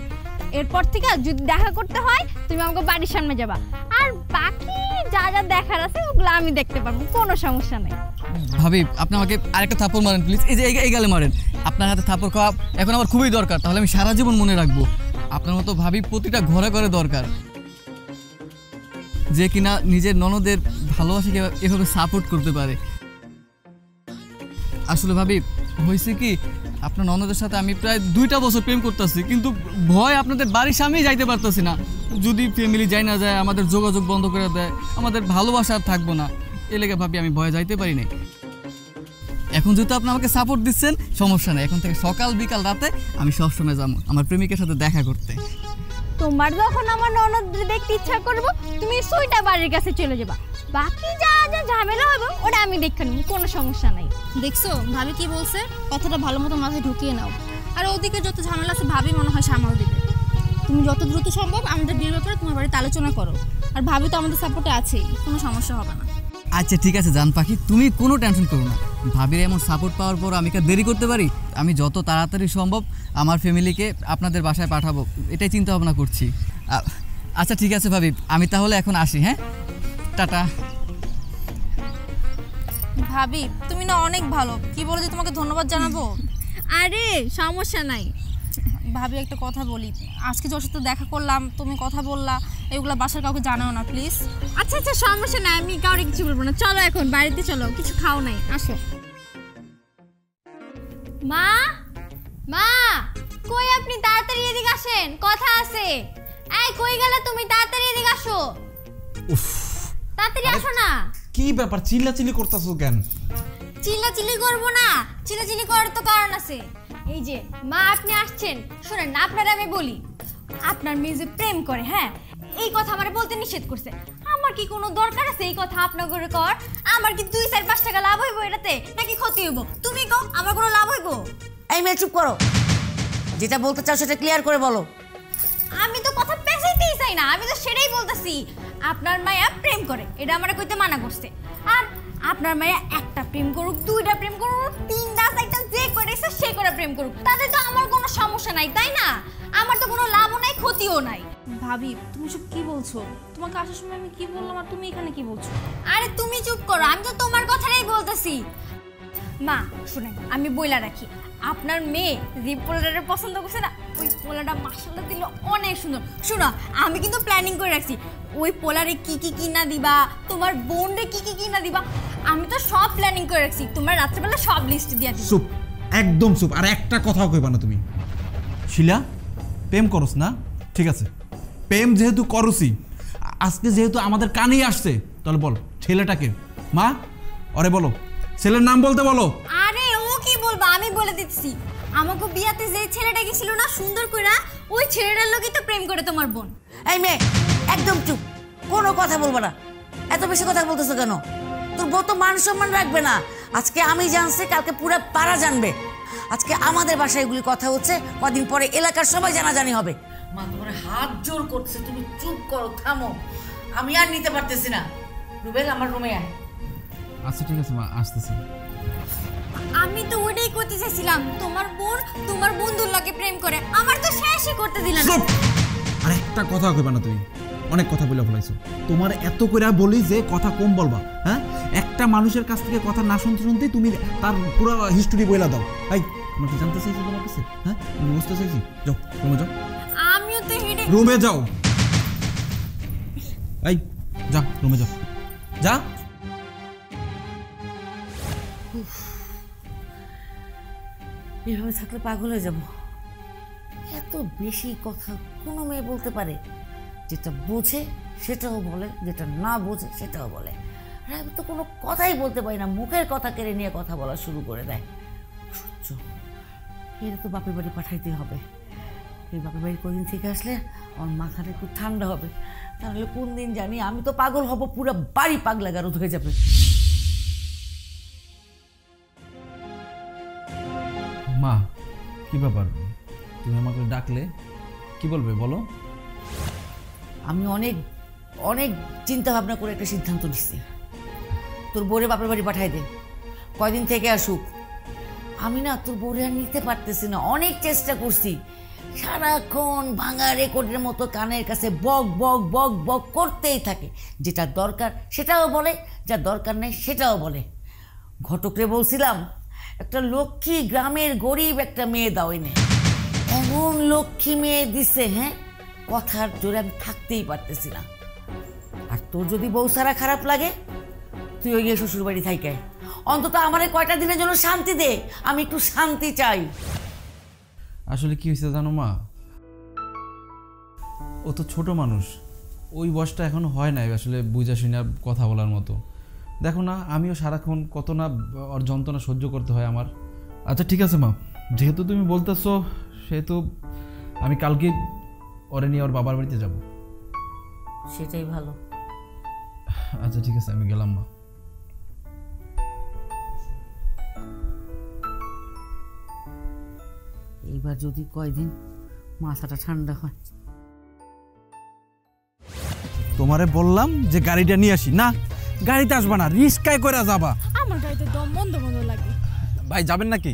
Speaker 1: এরপর থেকে যদি দেখা করতে হয় তুমি আমাকে বাড়ির সামনে যাবা, আর বাকি যা যা দেখার আছে ওগুলো আমি দেখতে পারবো, কোনো সমস্যা নেই।
Speaker 8: ভাবি আপনি আমাকে আরেকটা থাপ্পড় মারেন প্লিজ, এই যে এই গালে মারেন। আপনার হাতে থাপ্পড় খাওয়া এখন আমার খুবই দরকার, তাহলে আমি সারা জীবন মনে রাখবো। আপনার মতো ভাবি প্রতিটা ঘরে ঘরে দরকার, যে কিনা নিজের ননদের ভালোবাসাকে এভাবে সাপোর্ট করতে পারে। আসলে ভাবি হয়েছে কি, আপনার ননদের সাথে আমি প্রায় 2টা বছর প্রেম করতেছি, কিন্তু ভয় আপনাদের বাড়ির সামনেই যাইতে পারতেছি না। যদি ফ্যামিলি যাই না যায়, আমাদের যোগাযোগ বন্ধ করে দেয়, আমাদের ভালোবাসা আর থাকবো না। এ লেগে ভাবি আমি ভয়ে যাইতে পারি না। এখন যেহেতু আপনি আমাকে সাপোর্ট দিচ্ছেন, সমস্যা নেই, এখন থেকে সকাল বিকাল রাতে আমি সবসময় যাবো আমার প্রেমিকের সাথে দেখা করতে।
Speaker 1: তোমার যখন আমার ননদ দেখতে ইচ্ছা করবো, তুমি সুইটা বাড়ির কাছে চলে যাবা, বাকি যা যা ঝামেলা হবে ওটা আমি দেখে নিব, কোনো সমস্যা নাই।
Speaker 6: দেখছো ভাবি কি বলছে, কথাটা ভালো মতো মাথায় ঢুকিয়ে নাও। আর ওদিকে যত ঝামেলা আছে ভাবি মনে হয় সামাল দিবে। তুমি যত দ্রুত সম্ভব আমাদের বিয়ের ব্যাপারে তোমার বাড়িতে আলোচনা করো, আর ভাবি তো আমাদের সাপোর্টে আছেই, কোনো সমস্যা হবে না।
Speaker 8: আচ্ছা ঠিক আছে জান পাখি, তুমি কোনো টেনশন করো না। ভাবির এমন সাপোর্ট পাওয়ার পর আমি কি দেরি করতে পারি? আমি যত তাড়াতাড়ি সম্ভব আমার ফ্যামিলিকে আপনাদের বাসায় পাঠাবো, এটাই চিন্তা ভাবনা করছি। আচ্ছা ঠিক আছে ভাবি, আমি তাহলে এখন আসি। হ্যাঁ, টাটা।
Speaker 6: ভাবি তুমি না অনেক ভালো, কি বলে যে তোমাকে ধন্যবাদ জানাবো।
Speaker 1: আরে সমস্যা নাই।
Speaker 6: ভাবি একটা কথা বলি, আজকে তোর সাথে দেখা করলাম, তুমি কথা বললা, এগুলো বাসার কাউকে জানাও না প্লিজ।
Speaker 1: আচ্ছা আচ্ছা সমস্যা নাই, আমি কাউকে কিছু বলবো না। চলো এখন বাড়িতে চলো, কিছু খাও নাই, আসো। মা, মা কই আপনি? তাড়াতাড়ি এদিকে আসেন, কথা আছে। এই কই গেলে তুমি? তাড়াতাড়ি এদিকে আসো। তাড়াতাড়ি আসো না।
Speaker 4: কি ব্যাপার, চিল্লাচিল্লি করতেছো কেন?
Speaker 1: চিল্লাচিল্লি করবো না, চিল্লাচিল্লি করার তো কারণ আছে। এই যে মা আপনি আসছেন, শোনেন না, আপনারা আমি বলি, আপনার মেয়ে যে প্রেম করে, হ্যাঁ এই কথা আমার বলতে নিষেধ করছে। আমার কি কোনো দরকার আছে এই কথা আপনার করে কর? আমার কি 2-4-5 টাকা লাভ হইব এটাতে, নাকি ক্ষতি হইব? তুমি কও, আমার কোনো লাভ হইব?
Speaker 5: এই মেয়ে চুপ করো, যেটা বলতে চাও সেটা ক্লিয়ার করে বলো।
Speaker 1: আমি তো কথা পেছাইতেই চাই না, আমি তো সেটাই বলতেছি। আপনার মায়া প্রেম করে, এটা আমার কইতে মানা করছে। আর আপনার মায়া একটা প্রেম করুক, 2টা প্রেম করুক, 3টা 4টা, যে করে ইচ্ছা সে করে প্রেম করুক, তাতে তো আমার কোনো সমস্যা নাই, তাই না? আমার তো কোনো লাভও নাই, ক্ষতিও নাই।
Speaker 6: ভাবি তুমি সব কি বলছো? তোমাকে আসার সময় আমি কি বললাম আর তুমি এখানে কি বলছো?
Speaker 1: আরে তুমি চুপ করো, আমি তো তোমার কথাটাই বলতেছি। মা শুনেন, আমি বইলা রাখি, আপনার মেয়ে যে পোলাটা পছন্দ করছে না, ওই পোলাটা মাশাআল্লাহ দিল অনেক সুন্দর। শুনো, আমি কিন্তু প্ল্যানিং করে রাখছি ওই পোলারে কি কি কিনা দিবা, তোমার বোনরে কি কি কিনা দিবা, আমি তো সব প্ল্যানিং করে রাখছি। তোমার রাত্রেবেলা সব লিস্ট দিয়ে দিই।
Speaker 4: চুপ, একদম চুপ। আর একটা কথাও কইবা না তুমি। শিলা, প্রেম করস না? ঠিক আছে, প্রেম যেহেতু করছি, আজকে যেহেতু আমাদের কানেই আসছে, তাহলে বল ছেলেটাকে। মা, ওরে বলো, ছেলের নাম বলতে বলো।
Speaker 1: আরে ও কি বলবা, আমি বলে দিচ্ছি। আমাকে বিয়াতে যে ছেলেটা গেছিল না সুন্দর কইরা, ওই ছেলেটার লোকই তো প্রেম করে তোমার বোন।
Speaker 5: এই মেয়ে একদম চুপ, কোনো কথা বলবো না। এত বেশি কথা বলতেছো কেন? তোর বউ তো মান সম্মান রাখবে না। আজকে আমি জানছি, কালকে পুরো পাড়া জানবে। আজকে আমাদের বাসায় এগুলি কথা হচ্ছে, কদিন পরে এলাকার সবাই জানাজানি হবে। মা তোমার হাত জোর করছে, তুমি চুপ করো, থামো। আমি আর নিতে পারতেছি না। রুবেল, আমার রুমে আয়।
Speaker 4: আচ্ছা ঠিক আছে মা, আসতেছি।
Speaker 1: আমি তো ওইটাই করতে চাইছিলাম, তোমার বোন তোমার বন্ধুর লাগে প্রেম করে, আমার তো শেষই করতে দিলা না।
Speaker 4: আর একটা কথা কইবা না তুমি, অনেক কথা বলে ফেলাইছো। তোমার এত কইরা বলি যে কথা কম বলবা, হ্যাঁ? একটা মানুষের কাছ থেকে কথা না শুনতে শুনতে তুমি তার পুরো হিস্টোরি বইলা দাও। এই আমি কি জানতে চাইছি তোমার কাছে? হ্যাঁ, আমি বুঝতে চাইছি। যাও রুমে যাও।
Speaker 1: আমিও তো হেডে
Speaker 4: রুমে যাও। এই যা, রুমে যাও, যা।
Speaker 5: এভাবে থাকলে পাগল হয়ে যাব। এত বেশি কথা কোনো মেয়ে বলতে পারে? যেটা বোঝে সেটাও বলে, যেটা না বোঝে সেটাও বলে। আর আমি তো কোনো কথাই বলতে পারি না, মুখের কথা কেড়ে নিয়ে কথা বলা শুরু করে দেয়। সহ্য। এরা তো বাপের বাড়ি পাঠাইতে হবে। এই বাপের বাড়ি কদিন থেকে আসলে আমার মাথাটা একটু ঠান্ডা হবে। তাহলে কোন দিন জানি আমি তো পাগল হব, পুরো বাড়ি পাগলা গারদ হয়ে যাবে।
Speaker 4: মা, কি ব্যাপার? তুমি আমাকে ডাকলে, কি বলবে বলো?
Speaker 5: আমি অনেক অনেক চিন্তা ভাবনা করে একটা সিদ্ধান্ত নিচ্ছি। তোর বউরে বাপের বাড়ি পাঠাই দে, কয়দিন থেকে আসুক। আমি না তোর বউরে আর নিতে পারতেছি না, অনেক চেষ্টা করছি। সারাক্ষণ ভাঙা রেকর্ডের মতো কানের কাছে বক বক বক বক করতেই থাকে। যেটা দরকার সেটাও বলে, যা দরকার নেই সেটাও বলে। ঘটকরে বলছিলাম একটা লক্ষ্মী গ্রামের গরিব একটা মেয়ে দাও এনে। এমন লক্ষ্মী মেয়ে দিছে, হ্যাঁ, কথার জোরে আমি থাকতেই পারতেছি না। আর তোর যদি বউ সারা খারাপ লাগে, তুই ওই গিয়ে শ্বশুর বাড়ি থাইকে অন্তত আমার কয়টা দিনের জন্য শান্তি দে, আমি একটু শান্তি চাই।
Speaker 4: আসলে কি হয়েছে জানো মা, ও তো ছোট মানুষ, ওই বয়সটা এখনো হয় নাই আসলে বুঝা শুনে কথা বলার মতো। দেখো না, আমিও সারাক্ষণ কত না ওর যন্ত্রণা সহ্য করতে হয় আমার। আচ্ছা ঠিক আছে মা, যেহেতু তুমি বলতেছো, সেহেতু আমি কালকে ওরে নিয়ে ওর বাবার বাড়িতে যাব।
Speaker 5: সেটাই ভালো।
Speaker 4: আচ্ছা ঠিক আছে, আমি গেলাম মা।
Speaker 5: এইবার যদি কয়দিন মাথাটা ঠান্ডা হয়।
Speaker 4: তোমারে বললাম যে গাড়িটা নিয়ে আসি, না গাড়িতে আসবা না, রিস্কায় করে যাবা।
Speaker 6: আমার গাড়িতে দম বন্ধ বন্ধ লাগে।
Speaker 4: ভাই যাবেন নাকি?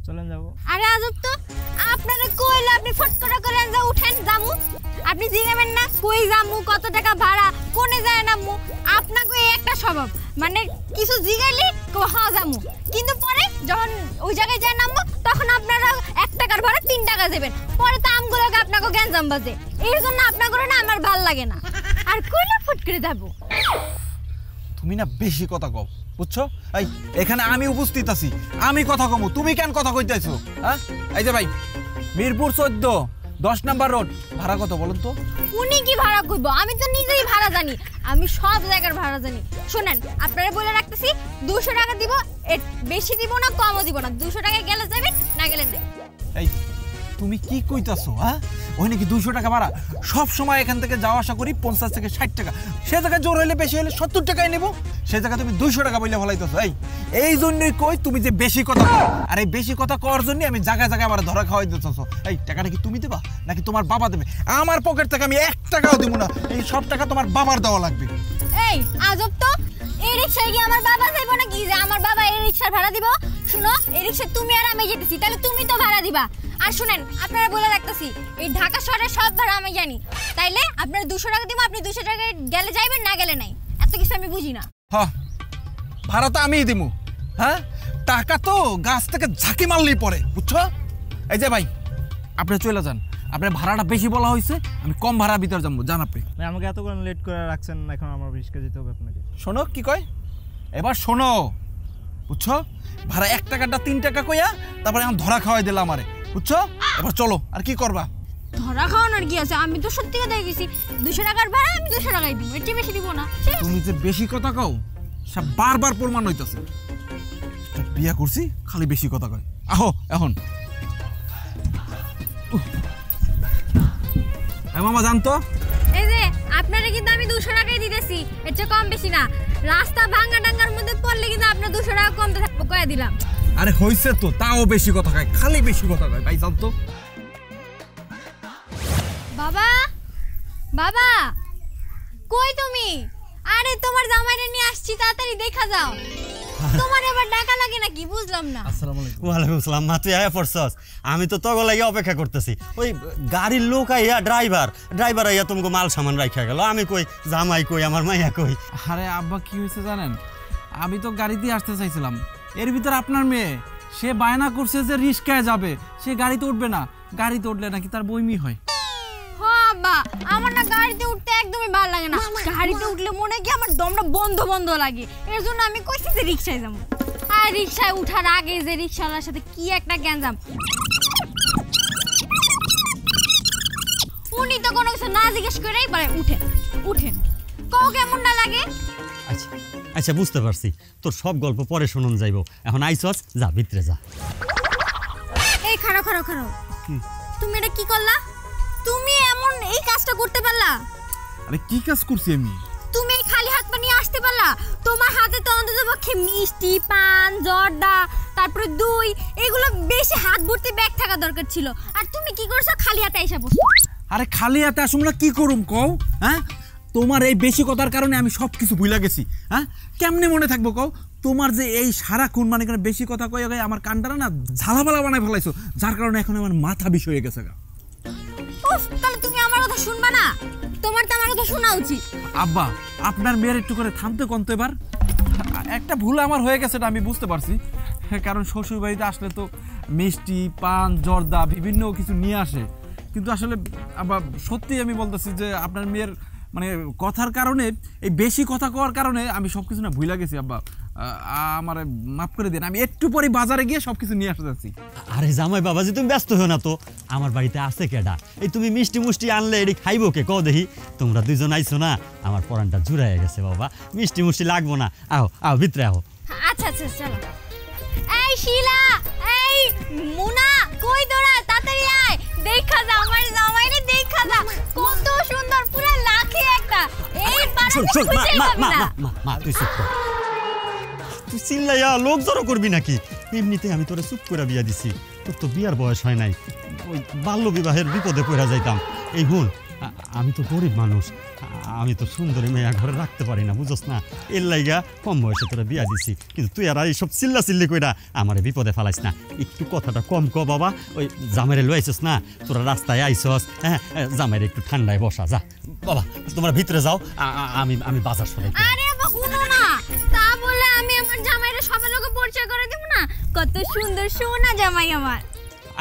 Speaker 4: চলেন যাবো।
Speaker 1: আরে আজব তো, আপনারা কইলে আপনি ফটকটা করে যা উঠেন জামু। আপনি জিগাবেন না কই জামু, কত টাকা ভাড়া, কোনে যায় নামু। আপনাকে এই একটা স্বভাব, মানে কিছু জিগাইলি হ্যাঁ জামু, কিন্তু পরে যখন ওই জায়গায় যায় নামবো তখন আপনারা 1 টাকার ভাড়া 3 টাকা দেবেন। পরে তো আমগুলোকে আপনাকে গ্যাঞ্জাম বাজে। এর জন্য আপনাকে না আমার ভাল লাগে না। আর কইলে ফুট করে যাবো।
Speaker 4: তুমি না বেশি কথা কও, বুঝছো? এই এখানে আমি উপস্থিত আছি, আমি কথা কমু, তুমি কেন কথা কইতেছো? হ্যাঁ, এই যে ভাই, মিরপুর 14 10 নাম্বার রোড, ভাড়া কত বলুন তো?
Speaker 1: উনি কি ভাড়া কইবো? আমি তো নিজেই ভাড়া জানি, আমি সব জায়গার ভাড়া জানি। শুনেন, আপনারা বলে রাখতেছি 200 টাকা দিব, এর বেশি দিব না কমও দিব না। 200 টাকায় গেলে যাবেন, না গেলে নাই।
Speaker 4: এই তুমি কি কইতাছো? হ্যাঁ, ওই নাকি 200 টাকা ভাড়া? সব সময় এখান থেকে যাওয়া আসা করি 50 থেকে 60 টাকা, সে জায়গায় জোর হইলে বেশি হলে 70 টাকায় নেব, সে জায়গায় তুমি 200 টাকা বইলে ফলাইতেছো। এই জন্যই কই তুমি যে বেশি কথা কও, আর এই বেশি কথা কওয়ার জন্য আমি জায়গায় জায়গায় আমার ধরা খাওয়াই দিতেছো। এই টাকাটা কি তুমি দেবা নাকি তোমার বাবা দেবে? আমার পকেট থেকে আমি 1 টাকাও দিব না, এই সব টাকা তোমার বাবার দেওয়া লাগবে।
Speaker 1: এই আজব তো, এই রিকশায় কি আমার বাবা যাইবো নাকি যে আমার বাবা এই রিকশার ভাড়া দিব? শুনো, এই রিকশা তুমি আর আমি যেতেছি, তাহলে তুমি তো ভাড়া দিবা। আর শুনেন, আপনারা বলে রাখতেছি, এই ঢাকা শহরের সব ভাড়া আমি জানি। তাইলে আপনারা 200 টাকা দিব, আপনি 200 টাকা গেলে যাইবেন, না গেলে নাই। এত কিছু আমি বুঝি না।
Speaker 4: হ্যাঁ, ভাড়া তো আমিই দিমু। হ্যাঁ, টাকা তো গাছ থেকে ঝাঁকি মারলেই পড়ে, বুঝছো? এই যে ভাই, আপনি চলে যান। আপনার ভাড়াটা বেশি বলা হয়েছে, আমি কম ভাড়া ভিতরে যাবো, জান আপনি।
Speaker 9: ভাই আমাকে এত করে লেট করে রাখছেন, এখন আমার রিস্কে যেতে হবে আপনাকে।
Speaker 4: শোনো কি কয়, এবার শোনো, বুঝছো? ভাড়া 1 টাকাটা 3 টাকা কইয়া তারপরে এখন ধরা খাওয়াই দিলাম আমারে, বুঝছো? এবার চলো, আর কি করবা?
Speaker 1: ধরা খাওয়ানোর কি আছে? আমি তো সত্যি কথা গেছি, 200 টাকার ভাড়া আমি 200 টাকাই দিব, এর চেয়ে বেশি দিব না।
Speaker 4: তুমি যে বেশি কথা কও, সব বারবার প্রমাণ হইতাছে। বিয়া করছি খালি বেশি কথা কয়। আহো এখন। মামা জানতো
Speaker 1: এই যে আপনারা কিন্তু আমি 200 টাকাই দিতেছি, এর চেয়ে কম বেশি না। রাস্তা ভাঙা ডাঙ্গার মধ্যে পড়লে কিন্তু আপনার 200 টাকা কমতে থাকবো, কয়ে দিলাম।
Speaker 4: আরে হইছে তো, তাও বেশি কথা কয়, খালি বেশি কথা কয়। ভাই জানতো।
Speaker 1: বাবা, বাবা কই তুমি? আরে তোমার জামাইরে নিয়ে আসছি, তাড়াতাড়ি দেখা যাও। তোমার এবার ডাকা লাগে নাকি বুঝলাম না।
Speaker 9: আসসালামু আলাইকুম।
Speaker 2: ওয়ালাইকুম আসসালাম। মা তুই আয়া পড়ছস? আমি তো তগো লাগিয়া অপেক্ষা করতেছি। ওই গাড়ির লোক আইয়া ড্রাইভার আইয়া তোমাকে মাল সামান রাখা গেল। আমি কই জামাই কই, আমার মাইয়া কই?
Speaker 4: আরে আব্বা কি হয়েছে জানেন, আমি তো গাড়ি দিয়ে আসতে চাইছিলাম, এর ভিতর আপনার মেয়ে সে বায়না করছে যে রিস্কায় যাবে, সে গাড়িতে উঠবে না। গাড়িতে উঠলে নাকি তার বইমি হয়।
Speaker 1: বাবা, আমার না গাড়িতে উঠতে একদমই ভালো লাগে না। গাড়িতে উঠলে মনে কি আমার দমটা বন্ধ বন্ধ লাগে। এর জন্য আমি কইছি যে রিকশায় যাবো। আর রিকশায় উঠার আগে যে রিকশাওয়ালার সাথে কি একটা গ্যাঞ্জাম, উনি তো কোনো কিছু না জিজ্ঞেস করেই বলে উঠেন উঠেন। কও কেমন না লাগে?
Speaker 2: আচ্ছা আচ্ছা, বুঝতে পারছি। তোর সব গল্প পরে শুনুন যাইব। এখন আইসস, যা ভিতরে যা।
Speaker 1: এই খাড়ো খাড়ো খাড়ো, তুমি এটা কি করলা? তুমি এমন এই কাজটা করতে পারলা?
Speaker 4: আরে কি কাজ করছি আমি?
Speaker 1: তুমি এই খালি হাত পা নিয়ে আসতে পারলা? তোমার হাতে তো অন্তত পক্ষে মিষ্টি, পান, জর্দা, তারপরে দই, এগুলো বেশি হাত ভর্তি ব্যাগ থাকা দরকার ছিল। আর তুমি কি করছো? খালি হাতে এসে বসছো।
Speaker 4: আরে খালি হাতে আসুম না, কি করুম কও? হ্যাঁ, তোমার এই বেশি কথার কারণে আমি সব কিছু ভুলে গেছি। হ্যাঁ, কেমনে মনে থাকবো কও? তোমার যে এই সারাক্ষণ মানে বেশি কথা কয়ে গিয়ে আমার কানটারা না ঝালাপালা বানায় ফেলাইছো, যার কারণে এখন আমার মাথা বিষ হয়ে গেছে।
Speaker 1: উফ, তাহলে তুমি আমার কথা শুনবা না? তোমার তো আমার কথা শোনা উচিত।
Speaker 4: আব্বা, আপনার মেয়ের একটু করে থামতে কন্ত এবার। একটা ভুল আমার হয়ে গেছে, এটা আমি বুঝতে পারছি। কারণ শ্বশুর বাড়িতে আসলে তো মিষ্টি, পান, জর্দা বিভিন্ন কিছু নিয়ে আসে, কিন্তু আসলে আবার সত্যি আমি বলতেছি যে আপনার মেয়ের মানে কথার কারণে, এই বেশি কথা কওয়ার কারণে আমি সব কিছু না ভুলে গেছি। আব্বা, আমার মাফ করে দিন, আমি একটু পরে বাজারে গিয়ে সব কিছু নিয়ে আসতে যাচ্ছি।
Speaker 2: আরে জামাই বাবাজি, তুমি ব্যস্ত হও না তো। আমার বাড়িতে আছে কেডা? এই তুমি মিষ্টি মুষ্টি আনলে এটি খাইবো কে? কও দেখি। তোমরা দুইজন আইছো না, আমার পরানটা জুড়াইয়া গেছে বাবা। মিষ্টি মুষ্টি লাগবো না। আও আও, ভিতরে আও।
Speaker 1: আচ্ছা আচ্ছা, চলো। এই শিলা, এই মুনা, কই তোরা? তাড়াতাড়ি আয়, দেখা যা আমার জামাইরে, দেখা যা কত সুন্দর, পুরো লাখে একটা। এই পাড়াতে খুঁজে পাবি না।
Speaker 2: মা তুই চুপ কর। তুই চিল্লাইয়া লোক জড়ো করবি নাকি? এমনিতে আমি তোরে চুপ করে বিয়া দিছি। তোর তো বিয়ার বয়স হয় নাই। ওই বাল্য বিবাহের বিপদে পড়া যাইতাম। এই হুন, আমি তো গরিব মানুষ, আমি তো সুন্দরী মেয়া ঘরে রাখতে পারি না, বুঝছ না? এর লাইগা কম বয়সে তোরা বিয়া দিছি। কিন্তু তুই আর এইসব চিল্লা চিল্লি কইরা আমারে বিপদে ফালাইস না। একটু কথাটা কম ক বাবা। ওই জামাইরে লই আইসস না, তোরা রাস্তায় আইসস। হ্যাঁ, জামাইরে একটু ঠান্ডায় বসা যা বাবা। তোমরা ভিতরে যাও, আমি বাজার সরাই।
Speaker 1: আরে বাবা, শুনো না, তা বলে আমি আমার জামাইরে সবার লোকে পরিচয় করে দেব না? কত সুন্দর সোনা জামাই আমার।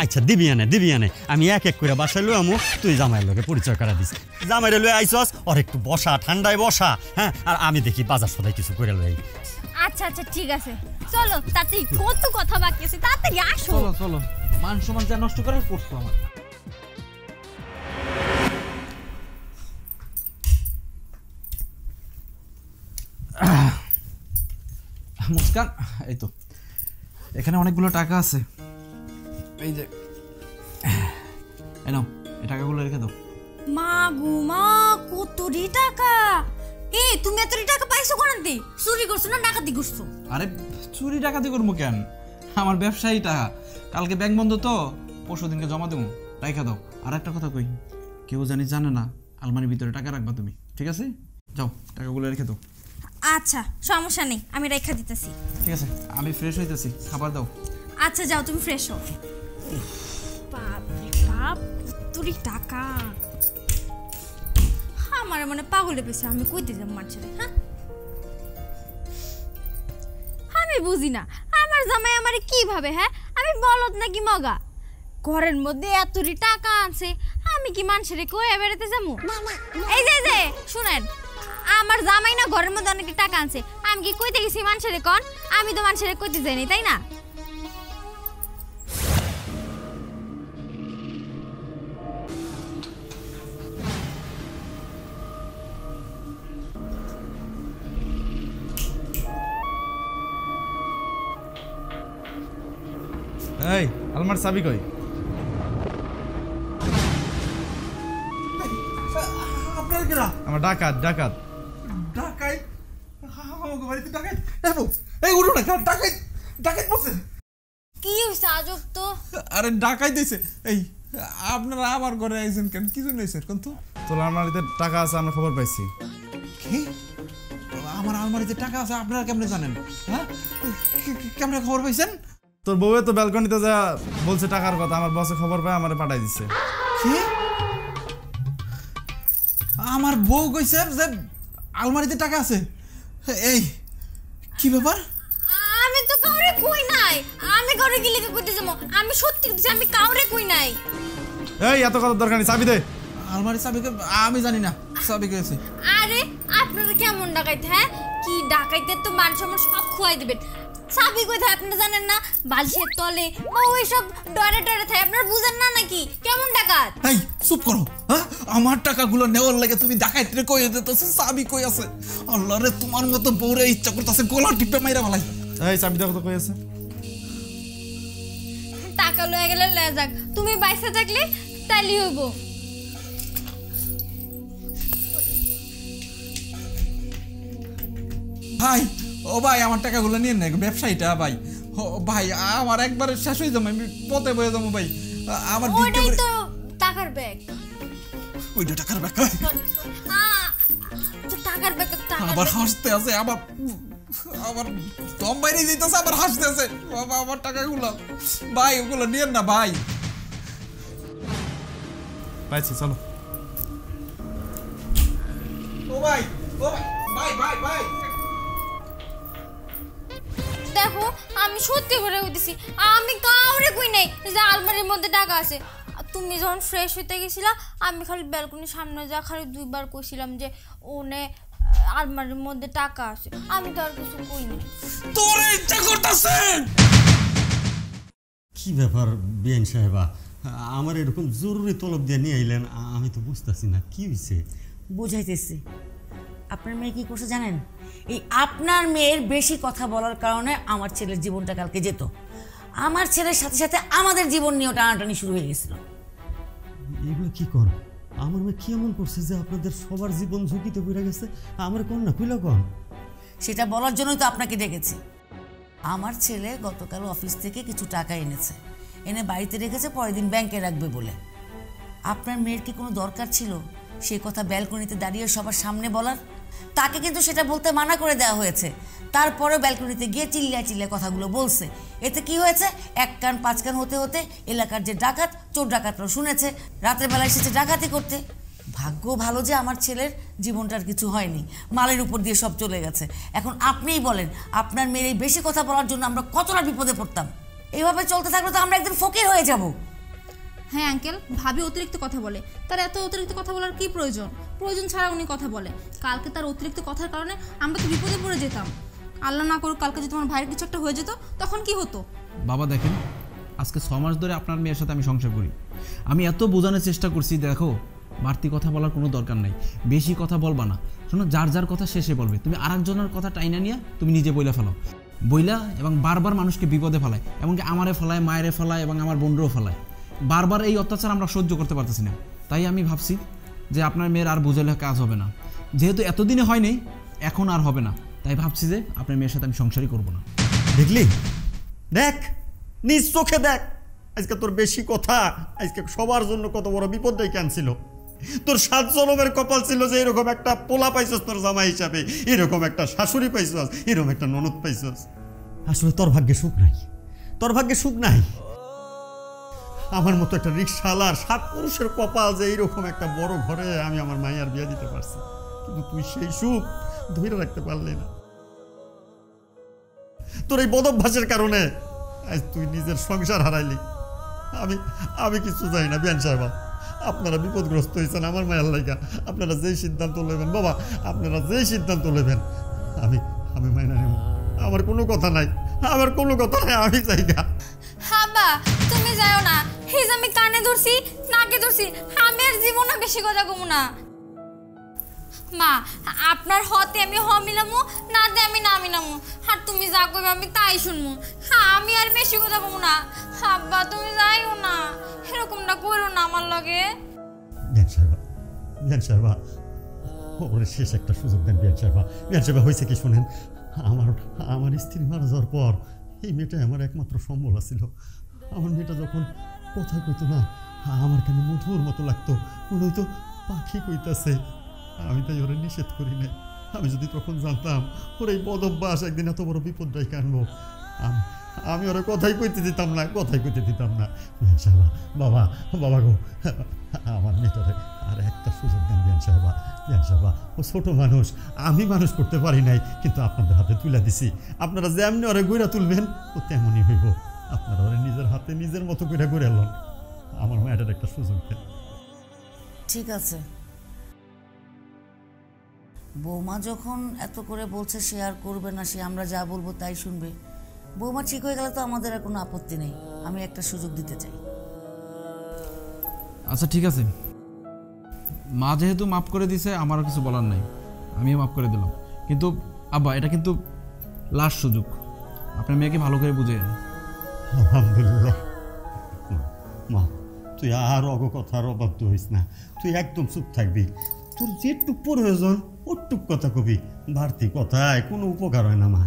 Speaker 2: আচ্ছা, দিবি আনে। আমি এক এক করে বাসায় লই আমু, তুই জামাইয়ের লোকে পরিচয় করা দিস। জামাইরে লই আইসস, ওর একটু বসা, ঠান্ডায় বসা। হ্যাঁ, আর আমি দেখি বাজার সদাই কিছু করে লই।
Speaker 1: আচ্ছা আচ্ছা, ঠিক আছে, চলো। তাড়াতাড়ি, কত কথা বাকি আছে, তাড়াতাড়ি আসো।
Speaker 4: চলো চলো, মান সম্মান যা নষ্ট করার করছো আমার। মুস্কান, এই তো এখানে অনেকগুলো টাকা আছে। এই যে এই নাও, এই টাকাগুলো রেখে দাও।
Speaker 1: মা গো মা, কতটি টাকা! তুমি এতটি টাকা পাইছো কোনতে? চুরি করছো না ডাকাতি করছো?
Speaker 4: আরে চুরি ডাকাতি করবো কেন, আমার ব্যবসায়ী টাকা। কালকে ব্যাংক বন্ধ তো, পরশু দিনকে জমা দেবো, রেখে দাও। আর একটা কথা কই, কেউ জানে না আলমারির ভিতরে টাকা রাখবা তুমি, ঠিক আছে? যাও, টাকাগুলো রেখে দাও।
Speaker 1: আচ্ছা, সমস্যা নেই, আমি রেখা দিতেছি।
Speaker 4: ঠিক আছে, আমি ফ্রেশ হইতেছি, খাবার দাও।
Speaker 1: আচ্ছা যাও, তুমি ফ্রেশ হও। বাবা এতরি টাকা আমার মানে পাগলে পেছে আমি কই দিলাম মানুষের হ্যাঁ আমি বুঝি না আমার জামাই আমারে কিভাবে হ্যাঁ আমি বলদ নাকি মগা ঘরের মধ্যে এতরি টাকা আছে আমি কি মানুষের কই বেড়াতে যাবো এই যে শুনেন আমার জামাই না ঘরের মধ্যে অনেক টাকা আছে আমি কি কইতে গেছি মানুষের কোন আমি তো মানুষের কইতে যাইনি তাই না
Speaker 4: এই আলমার চাবি কই
Speaker 10: আপনার কেরা
Speaker 4: আমার ডাকাত
Speaker 10: ডাকাই আমাকে বাড়িতে ডাকাই এই উঠো না ডাকাই বসে
Speaker 1: কি হইছে আজব তো
Speaker 10: আরে ডাকাই দিছে এই আপনারা আমার ঘরে আইছেন কেন কিছু নেই স্যার কোন তো
Speaker 4: তোর আলমারিতে টাকা আছে আমরা খবর পাইছি
Speaker 10: কি আমার আলমারিতে টাকা আছে আপনারা কেমনে জানেন হ্যাঁ কেমনে খবর পাইছেন
Speaker 4: তোর বউয়ে তো ব্যালকনিতে যা বলছে টাকার কথা আমার বসে খবর পায় আমারে পাঠাই দিচ্ছে
Speaker 10: কি আমার বউ কইছে যে আলমারিতে টাকা আছে এই কি ব্যাপার
Speaker 1: আমি তো কাউরে কই নাই আমি ঘরে গিয়ে লিখে কইতে যাবো আমি সত্যি কইতেছি আমি কাউরে কই নাই
Speaker 4: এই এত কথা দরকার নেই চাবি দে
Speaker 10: আলমারি চাবি আমি জানি না চাবি কইছে
Speaker 1: আরে আপনারা কেমন ডাকাইতে হ্যাঁ কি ডাকাইতে তো মানুষ আমার সব খোয়াই দিবেন চাবি কোথায় আপনারা জানেন না বালিশের তলে বা ওই সব ডরে থাকে আপনারা বুঝেন না নাকি কেমন ডাকাত
Speaker 10: এই চুপ করো হ্যাঁ আমার টাকাগুলো নেওয়ার লাগে তুমি ডাকাইতে কই দিতেছো চাবি কই আছে আল্লাহ রে তোমার মতো বউরে ইচ্ছা করতেছে গলা টিপে মাইরা ভালাই
Speaker 4: এই চাবি দেখো তো কই আছে
Speaker 1: টাকা লয়ে গেলে লয়ে যাক তুমি বাইসে থাকলে তাইলি হইব
Speaker 10: ভাই ও ভাই আমার টাকাগুলো নিয়ে নেই ব্যবসায়ীটা ভাই ও ভাই আমার একবারে শেষ হয়ে যাবো আমি পথে বয়ে যাবো ভাই আমার
Speaker 1: ওইটাই তো টাকার ব্যাগ
Speaker 10: ওইটা টাকার ব্যাগ
Speaker 1: তো টাকার ব্যাগ
Speaker 10: আবার হাসতে আছে আবার দম বাইরে যেতেছে আবার হাসতে আছে বাবা আমার টাকাগুলো ভাই ওগুলো নিয়েন না ভাই
Speaker 4: পাইছি চলো
Speaker 10: ও ভাই ভাই ভাই ভাই
Speaker 1: দেখো আমি সত্যি করে কইতেছি আমি কাউরে কই নাই যে আলমারির মধ্যে টাকা আছে তুমি যখন ফ্রেশ হইতে গেছিলা আমি খালি ব্যালকনির সামনে যা খালি দুইবার কইছিলাম যে ওনে আলমারির মধ্যে টাকা আছে আমি তো আর কিছু কই নাই
Speaker 10: তোর ইচ্ছা করতেছে
Speaker 2: কি ব্যাপার বিএন সাহেবা আমার এরকম জরুরি তলব দিয়ে নিয়ে আইলেন আমি তো বুঝতেছি না কি হয়েছে
Speaker 5: বুঝাইতেছি আপনার মেয়ে কি করছে জানেন এই আপনার মেয়ের বেশি কথা বলার কারণে আমার ছেলের জীবনটা কালকে যেত আমার ছেলের সাথে সাথে আমাদের জীবন নিয়েও টানাটানি শুরু হয়ে গেছিল
Speaker 2: এগুলো কি কর আমার মেয়ে কি এমন করছে যে আপনাদের সবার জীবন ঝুঁকিতে পড়ে গেছে আমার কোন না কইলা কোন
Speaker 5: সেটা বলার জন্যই তো আপনাকে ডেকেছি আমার ছেলে গতকাল অফিস থেকে কিছু টাকা এনেছে এনে বাড়িতে রেখেছে পরের দিন ব্যাংকে রাখবে বলে আপনার মেয়ের কি কোনো দরকার ছিল সে কথা ব্যালকনিতে দাঁড়িয়ে সবার সামনে বলার তাকে কিন্তু সেটা বলতে মানা করে দেওয়া হয়েছে তারপরে ব্যালকনিতে গিয়ে চিল্লিয়ে কথাগুলো বলছে এতে কি হয়েছে এক কান পাঁচ কান হতে হতে এলাকার যে ডাকাত চোর ডাকাতরাও শুনেছে রাতের বেলা এসেছে ডাকাতি করতে ভাগ্য ভালো যে আমার ছেলের জীবনটার কিছু হয়নি মালের উপর দিয়ে সব চলে গেছে এখন আপনিই বলেন আপনার মেয়ের এই বেশি কথা বলার জন্য আমরা কতটা বিপদে পড়তাম এইভাবে চলতে থাকলে তো আমরা একদিন ফকির হয়ে যাব
Speaker 6: হ্যাঁ আঙ্কেল ভাবি অতিরিক্ত কথা বলে তার এত অতিরিক্ত কথা বলার কি প্রয়োজন ছাড়া উনি কথা বলে কালকে তার অতিরিক্ত কথার কারণে আমরা তো বিপদে পড়ে যেতাম আল্লাহ না করুক কালকে যদি তোমার ভাইয়ের কিছু একটা হয়ে যেত তখন কি হতো
Speaker 4: বাবা দেখেন আজকে 6 মাস ধরে আপনার মেয়ের সাথে আমি সংসার করি আমি এত বোঝানোর চেষ্টা করছি দেখো বাড়তি কথা বলার কোনো দরকার নাই বেশি কথা বলবা না শোনো যার যার কথা শেষে বলবে তুমি আরেকজনের কথা টাইনা নিয়ে তুমি নিজে বইলা ফেলো বইলা এবং বারবার মানুষকে বিপদে ফেলায় এমনকি আমারে ফেলায় মায়েরে ফেলায় এবং আমার বোনরেও ফেলায় বারবার এই অত্যাচার আমরা সহ্য করতে পারতেছি না তাই আমি ভাবছি যে আপনার মেয়ের আর বুঝালে কাজ হবে না যেহেতু এতদিনে হয়নি এখন আর হবে না তাই ভাবছি যে আপনার মেয়ের সাথে আমি সংসারই করব না
Speaker 2: দেখলি দেখ নিজ চোখে দেখ আজকে তোর বেশি কথা আজকে সবার জন্য কত বড় বিপদ ডেকে আনছিল তোর 7 জনমের কপাল ছিল যে এরকম একটা পোলা পাইছস তোর জামাই হিসাবে এরকম একটা শাশুড়ি পাইছস এরকম একটা ননদ পাইছস আসলে তোর ভাগ্যে সুখ নাই তোর ভাগ্যে সুখ নাই আমার মতো একটা রিক্সাওয়ালার 7 পুরুষের কপাল যে এইরকম একটা বড় ঘরে আমি আমার মায়ের বিয়ে দিতে পারছি, কিন্তু তুই সেই সুখ ধরে রাখতে পারলি না। তোর এই বদভ্যাসের কারণে আজ তুই নিজের সংসার হারাইলি। আমি কিছু জানি না বিয়ান সাহেব, আপনারা বিপদগ্রস্ত হয়েছেন আমার মায়ের লাইগা। আপনারা যেই সিদ্ধান্ত নেবেন বাবা, আপনারা যেই সিদ্ধান্ত নেবেন আমি মাইনা নেব। আমার কোনো কথা নাই, আমি জায়গা।
Speaker 1: হাবা তুমি যাও না, হিজ আমি কানে ধরছি নাকে ধরছি, আমি আর জীবনে বেশি কথা কমু না। মা আপনার হতে আমি হ মিলামু, না দে আমি না মিলামু, আর তুমি যা কইবে আমি তাই শুনমু। আমি আর বেশি কথা কমু না। হাব্বা তুমি যাইও না, এরকমটা করো না আমার লগে।
Speaker 2: বিয়ান সাহেবা ওরে শেষ একটা সুযোগ দেন বিয়ান সাহেবা। হয়েছে কি শুনেন, আমার স্ত্রী মারা যাওয়ার পর এই মেয়েটা আমার একমাত্র সম্বল ছিল। আমার মেয়েটা যখন কথা কইতো না, আমার কেন মধুর মতো লাগতো, মনে হইতো পাখি কইতাছে। আমি তাই ওরে নিষেধ করি নাই। আমি যদি তখন জানতাম ওর এই বদভ্যাস একদিন এত বড় বিপদ ডেকে আনবো, আমি ওরা কথাই কইতে দিতাম না। বিয়ান সাহেবা, বাবা গো, আমার মেয়েটারে আর একটা সুযোগ দেন বিয়ান সাহেবা। ও ছোট মানুষ, আমি মানুষ করতে পারি নাই, কিন্তু আপনাদের হাতে তুলে দিছি। আপনারা যেমনি ওরে গইরা তুলবেন ও তেমনই হইব। আপনারা ওরে নিজের হাতে নিজের মতো করে গড়ে এলেন। আমার মেয়েটার একটা সুযোগ দেন।
Speaker 5: ঠিক আছে, বৌমা যখন এত করে বলছে সে আর করবে না, সে আমরা যা বলবো তাই শুনবে। বৌমা ঠিক হয়ে গেলে তো আমাদের আর কোনো আপত্তি নেই। আমি একটা সুযোগ দিতে চাই।
Speaker 4: আচ্ছা ঠিক আছে, মা যেহেতু মাফ করে দিছে আমারও কিছু বলার নাই, আমিও মাফ করে দিলাম। কিন্তু আব্বা এটা কিন্তু লাস্ট সুযোগ, আপনার মেয়েকে ভালো করে বুঝে।
Speaker 2: আলহামদুলিল্লাহ। মা তুই আর কথার অবাধ্য হইস না, তুই একদম চুপ থাকবি। তোর যেটুক প্রয়োজন ওটুক কথা কবি, বাড়তি কথায় কোনো উপকার হয় না। মা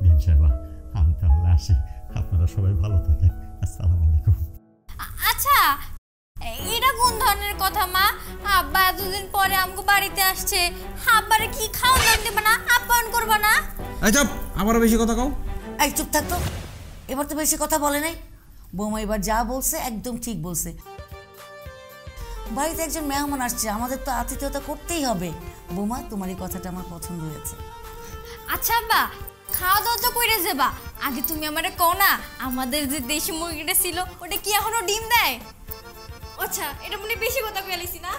Speaker 2: বিয়ান সাহেবা, আমি তাহলে আসি। আপনারা সবাই ভালো থাকেন। আসসালামু আলাইকুম।
Speaker 1: আচ্ছা এটা কোন ধরনের কথা মা? আব্বা এতদিন পরে আমগো বাড়িতে আসছে, আব্বারে কি খাওয়া দাওয়া দেবে না, আপ্যায়ন করবে না?
Speaker 4: এই চুপ, আবারও বেশি কথা কও।
Speaker 5: এই চুপ থাকতো, এবার তো বেশি কথা বলে নাই। বৌমা এবার যা বলছে একদম ঠিক বলছে। বাড়িতে একজন মেহমান আসছে, আমাদের তো আতিথেয়তা করতেই হবে। বৌমা তোমার এই কথাটা আমার পছন্দ হয়েছে।
Speaker 1: আচ্ছা আব্বা খাওয়া দাওয়া তো কইরে যাবা, আগে তুমি আমারে কও না আমাদের যে দেশি মুরগিটা ছিল ওটা কি এখনো ডিম দেয়? আচ্ছা এটা মনে বেশি কথা কইলাইছি না?